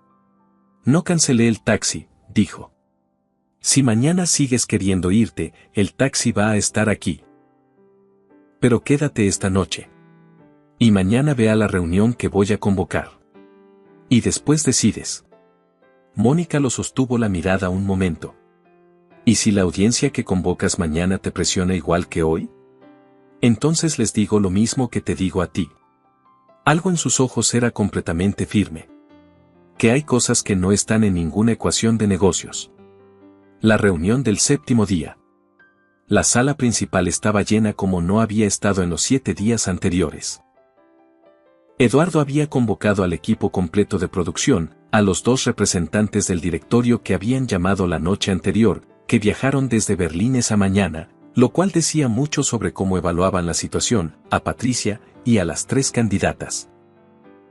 No cancelé el taxi, dijo. Si mañana sigues queriendo irte, el taxi va a estar aquí. Pero quédate esta noche. Y mañana ve a la reunión que voy a convocar. Y después decides. Mónica lo sostuvo la mirada un momento. ¿Y si la audiencia que convocas mañana te presiona igual que hoy? Entonces les digo lo mismo que te digo a ti. Algo en sus ojos era completamente firme. Que hay cosas que no están en ninguna ecuación de negocios. La reunión del 7º día. La sala principal estaba llena como no había estado en los 7 días anteriores. Eduardo había convocado al equipo completo de producción, a los 2 representantes del directorio que habían llamado la noche anterior, que viajaron desde Berlín esa mañana, lo cual decía mucho sobre cómo evaluaban la situación, a Patricia y a las 3 candidatas.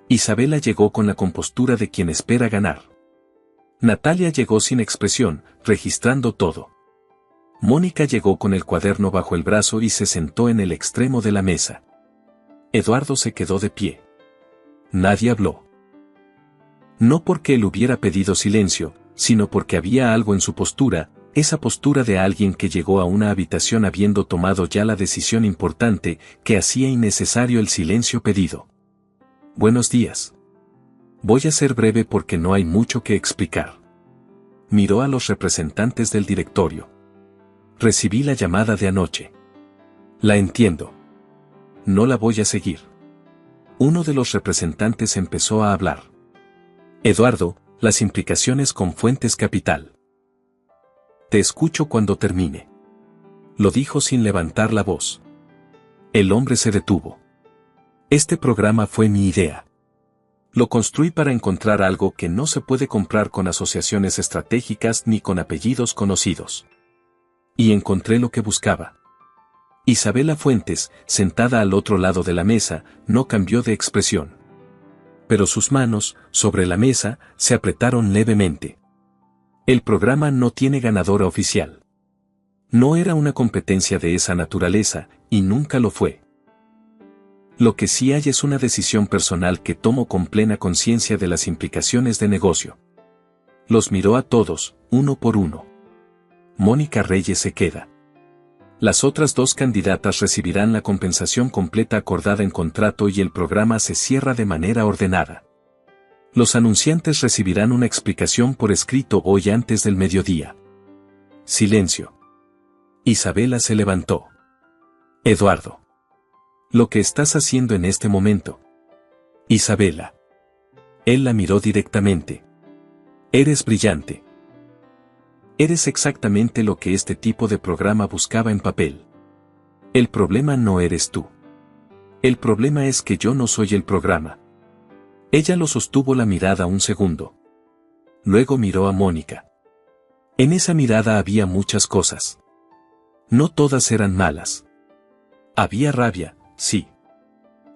Isabela llegó con la compostura de quien espera ganar. Natalia llegó sin expresión, registrando todo. Mónica llegó con el cuaderno bajo el brazo y se sentó en el extremo de la mesa. Eduardo se quedó de pie. Nadie habló. No porque él hubiera pedido silencio, sino porque había algo en su postura, esa postura de alguien que llegó a una habitación habiendo tomado ya la decisión importante, que hacía innecesario el silencio pedido. Buenos días. Voy a ser breve porque no hay mucho que explicar. Miró a los representantes del directorio. Recibí la llamada de anoche. La entiendo. No la voy a seguir. Uno de los representantes empezó a hablar. Eduardo, las implicaciones con Fuentes Capital. Te escucho cuando termine. Lo dijo sin levantar la voz. El hombre se detuvo. Este programa fue mi idea. Lo construí para encontrar algo que no se puede comprar con asociaciones estratégicas ni con apellidos conocidos. Y encontré lo que buscaba. Isabela Fuentes, sentada al otro lado de la mesa, no cambió de expresión. Pero sus manos, sobre la mesa, se apretaron levemente. El programa no tiene ganadora oficial. No era una competencia de esa naturaleza, y nunca lo fue. Lo que sí hay es una decisión personal que tomo con plena conciencia de las implicaciones de negocio. Los miró a todos, uno por uno. Mónica Reyes se queda. Las otras 2 candidatas recibirán la compensación completa acordada en contrato y el programa se cierra de manera ordenada. Los anunciantes recibirán una explicación por escrito hoy antes del mediodía. Silencio. Isabela se levantó. Eduardo. Lo que estás haciendo en este momento. Isabela. Él la miró directamente. Eres brillante. Eres exactamente lo que este tipo de programa buscaba en papel. El problema no eres tú. El problema es que yo no soy el programa. Ella lo sostuvo la mirada un segundo. Luego miró a Mónica. En esa mirada había muchas cosas. No todas eran malas. Había rabia, sí.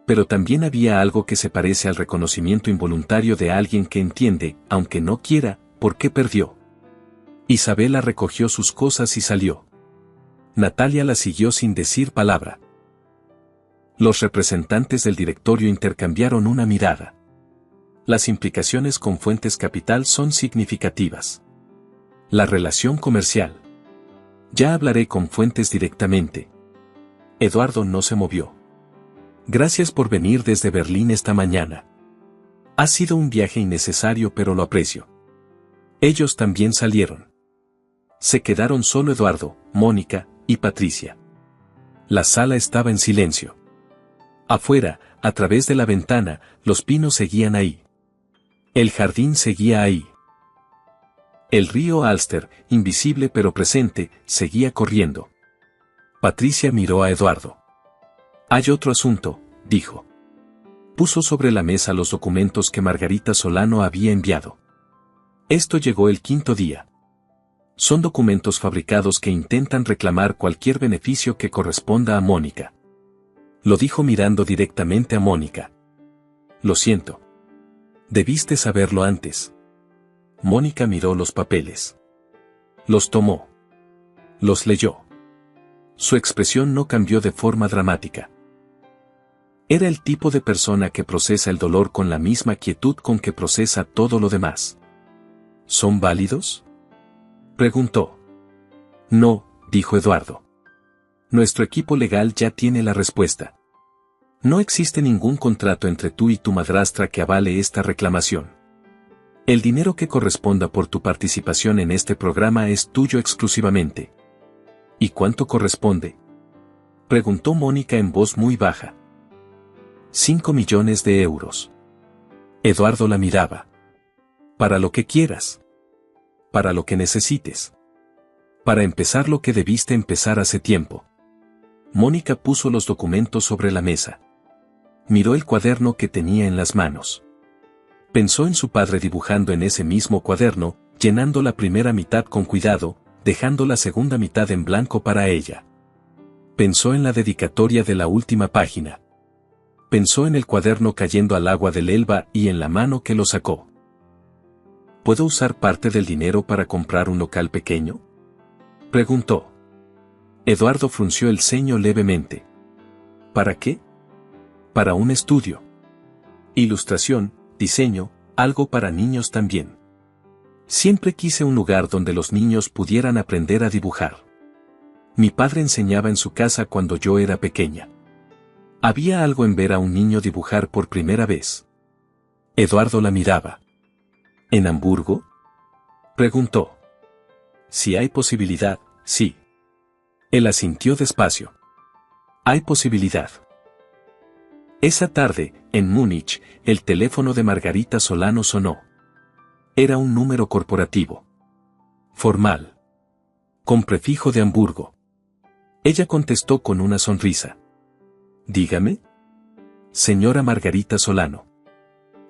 Pero también había algo que se parece al reconocimiento involuntario de alguien que entiende, aunque no quiera, por qué perdió. Isabela recogió sus cosas y salió. Natalia la siguió sin decir palabra. Los representantes del directorio intercambiaron una mirada. Las implicaciones con Fuentes Capital son significativas. La relación comercial. Ya hablaré con Fuentes directamente. Eduardo no se movió. Gracias por venir desde Berlín esta mañana. Ha sido un viaje innecesario, pero lo aprecio. Ellos también salieron. Se quedaron solo Eduardo, Mónica y Patricia. La sala estaba en silencio. Afuera, a través de la ventana, los pinos seguían ahí. El jardín seguía ahí. El río Alster, invisible pero presente, seguía corriendo. Patricia miró a Eduardo. Hay otro asunto, dijo. Puso sobre la mesa los documentos que Margarita Solano había enviado. Esto llegó el quinto día. Son documentos fabricados que intentan reclamar cualquier beneficio que corresponda a Mónica. Lo dijo mirando directamente a Mónica. Lo siento. Debiste saberlo antes. Mónica miró los papeles. Los tomó. Los leyó. Su expresión no cambió de forma dramática. Era el tipo de persona que procesa el dolor con la misma quietud con que procesa todo lo demás. ¿Son válidos?, preguntó. No, dijo Eduardo. Nuestro equipo legal ya tiene la respuesta. No existe ningún contrato entre tú y tu madrastra que avale esta reclamación. El dinero que corresponda por tu participación en este programa es tuyo exclusivamente. ¿Y cuánto corresponde?, preguntó Mónica en voz muy baja. 5 millones de euros. Eduardo la miraba. Para lo que quieras. Para lo que necesites. Para empezar lo que debiste empezar hace tiempo. Mónica puso los documentos sobre la mesa. Miró el cuaderno que tenía en las manos. Pensó en su padre dibujando en ese mismo cuaderno, llenando la primera mitad con cuidado, dejando la segunda mitad en blanco para ella. Pensó en la dedicatoria de la última página. Pensó en el cuaderno cayendo al agua del Elba y en la mano que lo sacó. ¿Puedo usar parte del dinero para comprar un local pequeño?, preguntó. Eduardo frunció el ceño levemente. ¿Para qué? Para un estudio. Ilustración, diseño, algo para niños también. Siempre quise un lugar donde los niños pudieran aprender a dibujar. Mi padre enseñaba en su casa cuando yo era pequeña. Había algo en ver a un niño dibujar por primera vez. Eduardo la miraba. ¿En Hamburgo?, preguntó. Si hay posibilidad, sí. Él asintió despacio. Hay posibilidad. Esa tarde, en Múnich, el teléfono de Margarita Solano sonó. Era un número corporativo. Formal. Con prefijo de Hamburgo. Ella contestó con una sonrisa. Dígame. Señora Margarita Solano.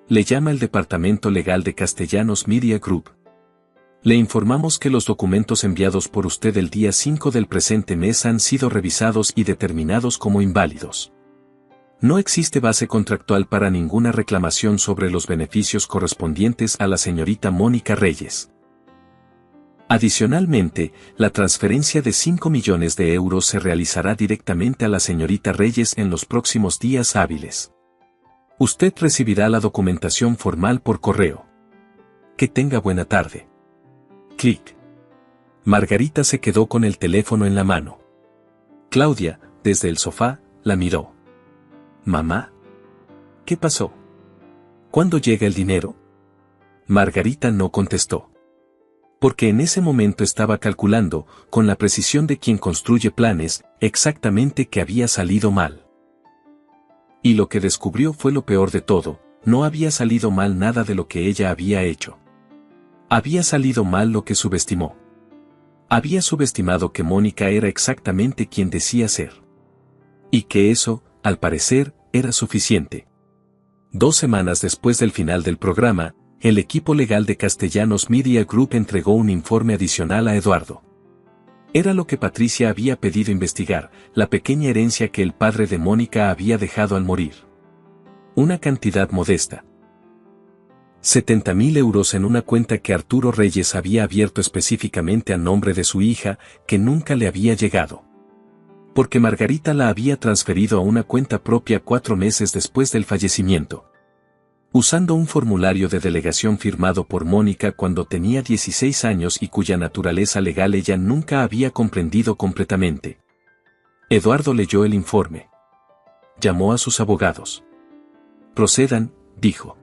Le llama el Departamento Legal de Castellanos Media Group. Le informamos que los documentos enviados por usted el día 5 del presente mes han sido revisados y determinados como inválidos. No existe base contractual para ninguna reclamación sobre los beneficios correspondientes a la señorita Mónica Reyes. Adicionalmente, la transferencia de 5 millones de euros se realizará directamente a la señorita Reyes en los próximos días hábiles. Usted recibirá la documentación formal por correo. Que tenga buena tarde. Clic. Margarita se quedó con el teléfono en la mano. Claudia, desde el sofá, la miró. ¿Mamá? ¿Qué pasó? ¿Cuándo llega el dinero? Margarita no contestó. Porque en ese momento estaba calculando, con la precisión de quien construye planes, exactamente qué había salido mal. Y lo que descubrió fue lo peor de todo, no había salido mal nada de lo que ella había hecho. Había salido mal lo que subestimó. Había subestimado que Mónica era exactamente quien decía ser. Y que eso, al parecer, era suficiente. 2 semanas después del final del programa, el equipo legal de Castellanos Media Group entregó un informe adicional a Eduardo. Era lo que Patricia había pedido investigar, la pequeña herencia que el padre de Mónica había dejado al morir. Una cantidad modesta. 70.000 euros en una cuenta que Arturo Reyes había abierto específicamente a nombre de su hija, que nunca le había llegado. Porque Margarita la había transferido a una cuenta propia 4 meses después del fallecimiento. Usando un formulario de delegación firmado por Mónica cuando tenía 16 años y cuya naturaleza legal ella nunca había comprendido completamente. Eduardo leyó el informe. Llamó a sus abogados. Procedan, dijo.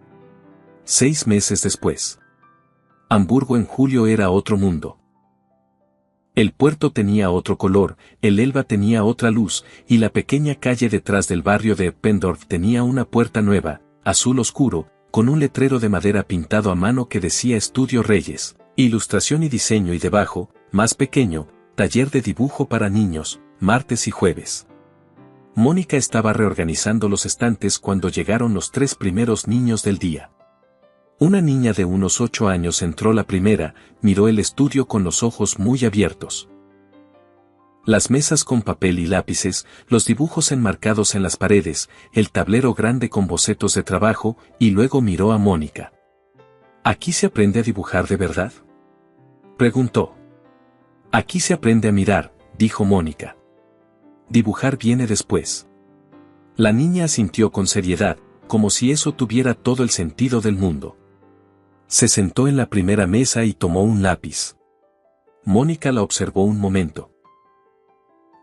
6 meses después. Hamburgo en julio era otro mundo. El puerto tenía otro color, el Elba tenía otra luz, y la pequeña calle detrás del barrio de Eppendorf tenía una puerta nueva, azul oscuro, con un letrero de madera pintado a mano que decía Estudio Reyes, ilustración y diseño y debajo, más pequeño, taller de dibujo para niños, martes y jueves. Mónica estaba reorganizando los estantes cuando llegaron los 3 primeros niños del día. Una niña de unos 8 años entró la primera, miró el estudio con los ojos muy abiertos. Las mesas con papel y lápices, los dibujos enmarcados en las paredes, el tablero grande con bocetos de trabajo, y luego miró a Mónica. ¿Aquí se aprende a dibujar de verdad?, preguntó. Aquí se aprende a mirar, dijo Mónica. Dibujar viene después. La niña asintió con seriedad, como si eso tuviera todo el sentido del mundo. Se sentó en la primera mesa y tomó un lápiz. Mónica la observó un momento.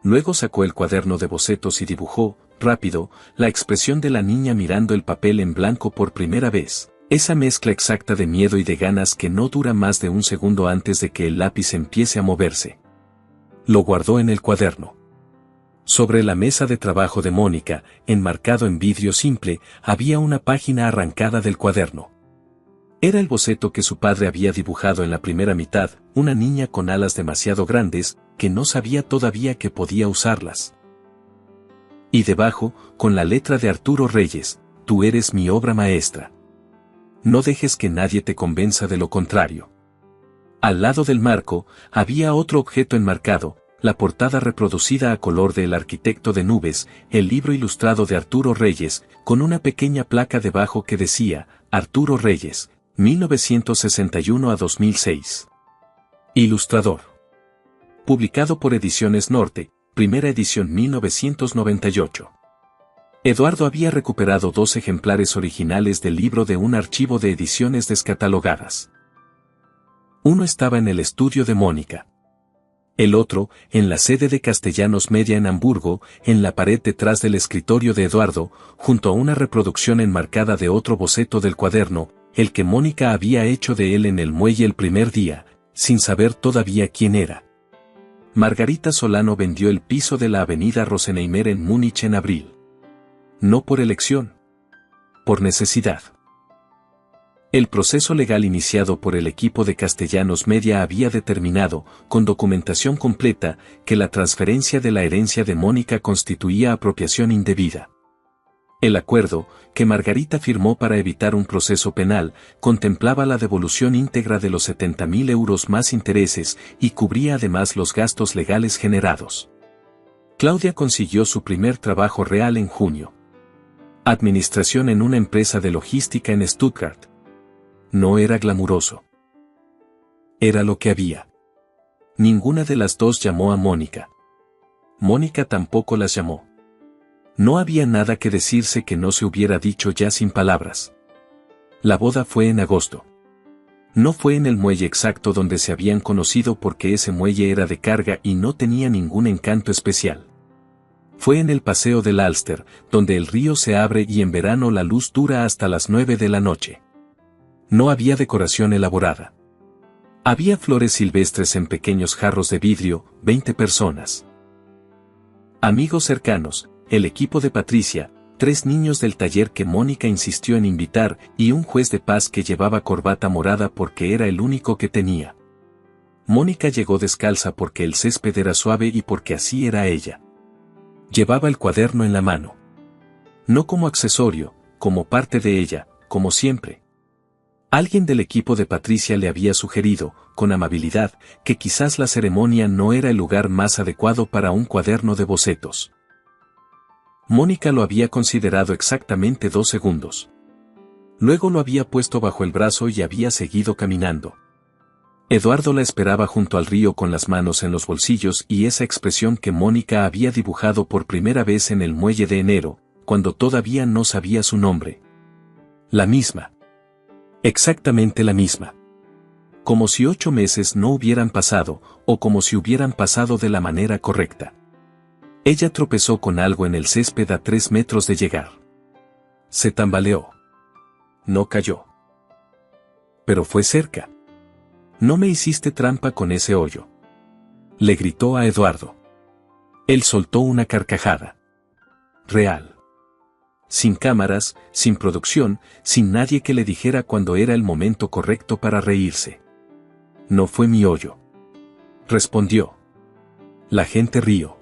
Luego sacó el cuaderno de bocetos y dibujó, rápido, la expresión de la niña mirando el papel en blanco por primera vez, esa mezcla exacta de miedo y de ganas que no dura más de un segundo antes de que el lápiz empiece a moverse. Lo guardó en el cuaderno. Sobre la mesa de trabajo de Mónica, enmarcado en vidrio simple, había una página arrancada del cuaderno. Era el boceto que su padre había dibujado en la primera mitad, una niña con alas demasiado grandes, que no sabía todavía que podía usarlas. Y debajo, con la letra de Arturo Reyes, tú eres mi obra maestra. No dejes que nadie te convenza de lo contrario. Al lado del marco, había otro objeto enmarcado, la portada reproducida a color del Arquitecto de Nubes, el libro ilustrado de Arturo Reyes, con una pequeña placa debajo que decía, Arturo Reyes, 1961 a 2006. Ilustrador. Publicado por Ediciones Norte, primera edición 1998. Eduardo había recuperado 2 ejemplares originales del libro de un archivo de ediciones descatalogadas. Uno estaba en el estudio de Mónica. El otro, en la sede de Castellanos Media en Hamburgo, en la pared detrás del escritorio de Eduardo, junto a una reproducción enmarcada de otro boceto del cuaderno, el que Mónica había hecho de él en el muelle el primer día, sin saber todavía quién era. Margarita Solano vendió el piso de la avenida Rosenheimer en Múnich en abril. No por elección. Por necesidad. El proceso legal iniciado por el equipo de Castellanos Media había determinado, con documentación completa, que la transferencia de la herencia de Mónica constituía apropiación indebida. El acuerdo, que Margarita firmó para evitar un proceso penal, contemplaba la devolución íntegra de los 70.000 euros más intereses y cubría además los gastos legales generados. Claudia consiguió su primer trabajo real en junio. Administración en una empresa de logística en Stuttgart. No era glamuroso. Era lo que había. Ninguna de las dos llamó a Mónica. Mónica tampoco las llamó. No había nada que decirse que no se hubiera dicho ya sin palabras. La boda fue en agosto. No fue en el muelle exacto donde se habían conocido porque ese muelle era de carga y no tenía ningún encanto especial. Fue en el paseo del Alster, donde el río se abre y en verano la luz dura hasta las 9 de la noche. No había decoración elaborada. Había flores silvestres en pequeños jarros de vidrio, 20 personas. Amigos cercanos, el equipo de Patricia, 3 niños del taller que Mónica insistió en invitar y un juez de paz que llevaba corbata morada porque era el único que tenía. Mónica llegó descalza porque el césped era suave y porque así era ella. Llevaba el cuaderno en la mano. No como accesorio, como parte de ella, como siempre. Alguien del equipo de Patricia le había sugerido, con amabilidad, que quizás la ceremonia no era el lugar más adecuado para un cuaderno de bocetos. Mónica lo había considerado exactamente 2 segundos. Luego lo había puesto bajo el brazo y había seguido caminando. Eduardo la esperaba junto al río con las manos en los bolsillos y esa expresión que Mónica había dibujado por primera vez en el muelle de enero, cuando todavía no sabía su nombre. La misma. Exactamente la misma. Como si 8 meses no hubieran pasado, o como si hubieran pasado de la manera correcta. Ella tropezó con algo en el césped a 3 metros de llegar. Se tambaleó. No cayó. Pero fue cerca. No me hiciste trampa con ese hoyo. Le gritó a Eduardo. Él soltó una carcajada. Real. Sin cámaras, sin producción, sin nadie que le dijera cuándo era el momento correcto para reírse. No fue mi hoyo. Respondió. La gente rió.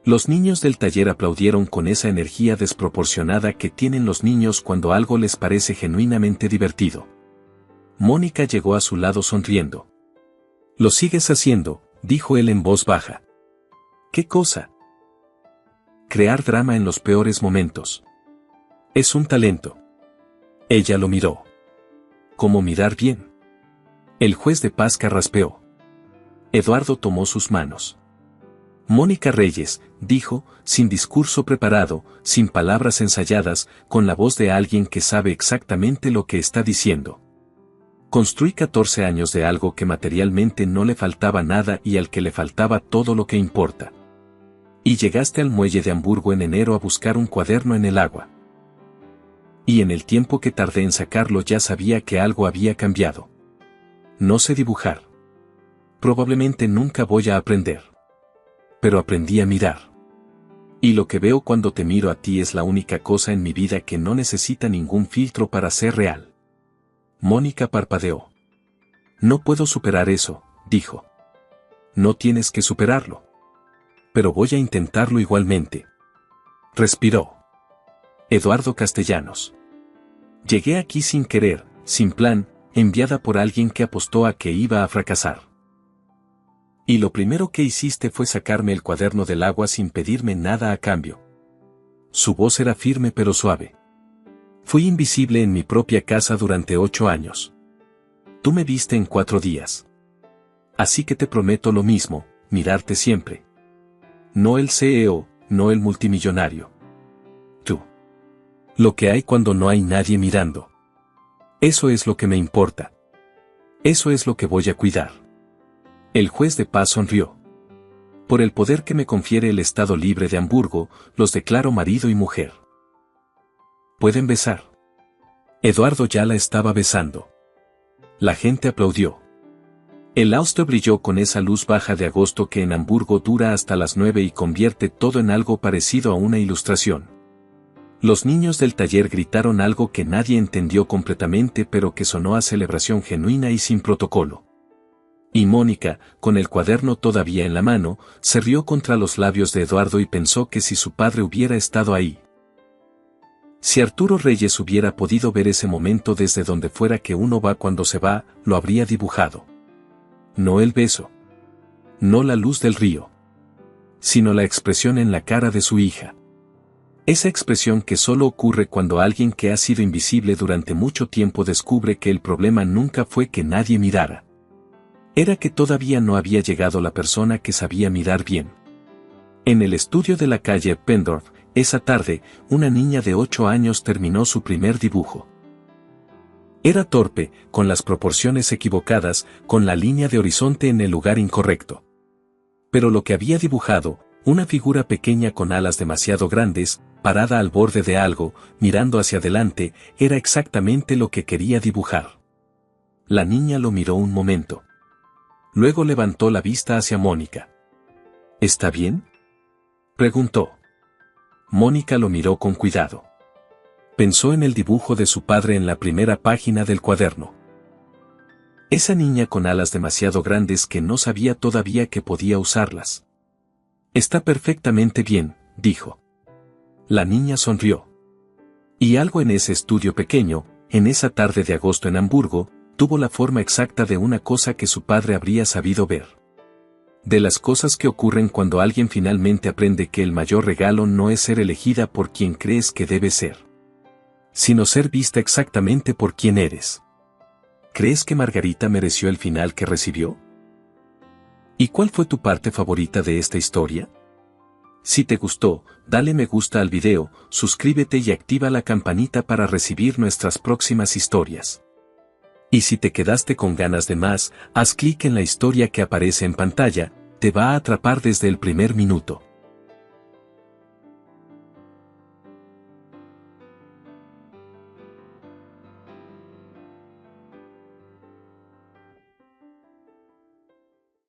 Los niños del taller aplaudieron con esa energía desproporcionada que tienen los niños cuando algo les parece genuinamente divertido. Mónica llegó a su lado sonriendo. Lo sigues haciendo, dijo él en voz baja. ¿Qué cosa? Crear drama en los peores momentos. Es un talento. Ella lo miró. ¿Cómo mirar bien? El juez de paz carraspeó. Eduardo tomó sus manos. Mónica Reyes, dijo, sin discurso preparado, sin palabras ensayadas, con la voz de alguien que sabe exactamente lo que está diciendo. Construí 14 años de algo que materialmente no le faltaba nada y al que le faltaba todo lo que importa. Y llegaste al muelle de Hamburgo en enero a buscar un cuaderno en el agua. Y en el tiempo que tardé en sacarlo ya sabía que algo había cambiado. No sé dibujar. Probablemente nunca voy a aprender. Pero aprendí a mirar. Y lo que veo cuando te miro a ti es la única cosa en mi vida que no necesita ningún filtro para ser real. Mónica parpadeó. No puedo superar eso, dijo. No tienes que superarlo. Pero voy a intentarlo igualmente. Respiró. Eduardo Castellanos. Llegué aquí sin querer, sin plan, enviada por alguien que apostó a que iba a fracasar. Y lo primero que hiciste fue sacarme el cuaderno del agua sin pedirme nada a cambio. Su voz era firme pero suave. Fui invisible en mi propia casa durante 8 años. Tú me viste en 4 días. Así que te prometo lo mismo, mirarte siempre. No el CEO, no el multimillonario. Tú. Lo que hay cuando no hay nadie mirando. Eso es lo que me importa. Eso es lo que voy a cuidar. El juez de paz sonrió. Por el poder que me confiere el Estado Libre de Hamburgo, los declaro marido y mujer. ¿Pueden besar? Eduardo ya la estaba besando. La gente aplaudió. El austro brilló con esa luz baja de agosto que en Hamburgo dura hasta las 9 y convierte todo en algo parecido a una ilustración. Los niños del taller gritaron algo que nadie entendió completamente pero que sonó a celebración genuina y sin protocolo. Y Mónica, con el cuaderno todavía en la mano, se rió contra los labios de Eduardo y pensó que si su padre hubiera estado ahí. Si Arturo Reyes hubiera podido ver ese momento desde donde fuera que uno va cuando se va, lo habría dibujado. No el beso. No la luz del río. Sino la expresión en la cara de su hija. Esa expresión que solo ocurre cuando alguien que ha sido invisible durante mucho tiempo descubre que el problema nunca fue que nadie mirara. Era que todavía no había llegado la persona que sabía mirar bien. En el estudio de la calle Pendorf, esa tarde, una niña de 8 años terminó su primer dibujo. Era torpe, con las proporciones equivocadas, con la línea de horizonte en el lugar incorrecto. Pero lo que había dibujado, una figura pequeña con alas demasiado grandes, parada al borde de algo, mirando hacia adelante, era exactamente lo que quería dibujar. La niña lo miró un momento. Luego levantó la vista hacia Mónica. ¿Está bien?, preguntó. Mónica lo miró con cuidado. Pensó en el dibujo de su padre en la primera página del cuaderno. Esa niña con alas demasiado grandes que no sabía todavía que podía usarlas. Está perfectamente bien, dijo. La niña sonrió. Y algo en ese estudio pequeño, en esa tarde de agosto en Hamburgo, tuvo la forma exacta de una cosa que su padre habría sabido ver. De las cosas que ocurren cuando alguien finalmente aprende que el mayor regalo no es ser elegida por quien crees que debe ser, sino ser vista exactamente por quien eres. ¿Crees que Margarita mereció el final que recibió? ¿Y cuál fue tu parte favorita de esta historia? Si te gustó, dale me gusta al video, suscríbete y activa la campanita para recibir nuestras próximas historias. Y si te quedaste con ganas de más, haz clic en la historia que aparece en pantalla, te va a atrapar desde el primer minuto.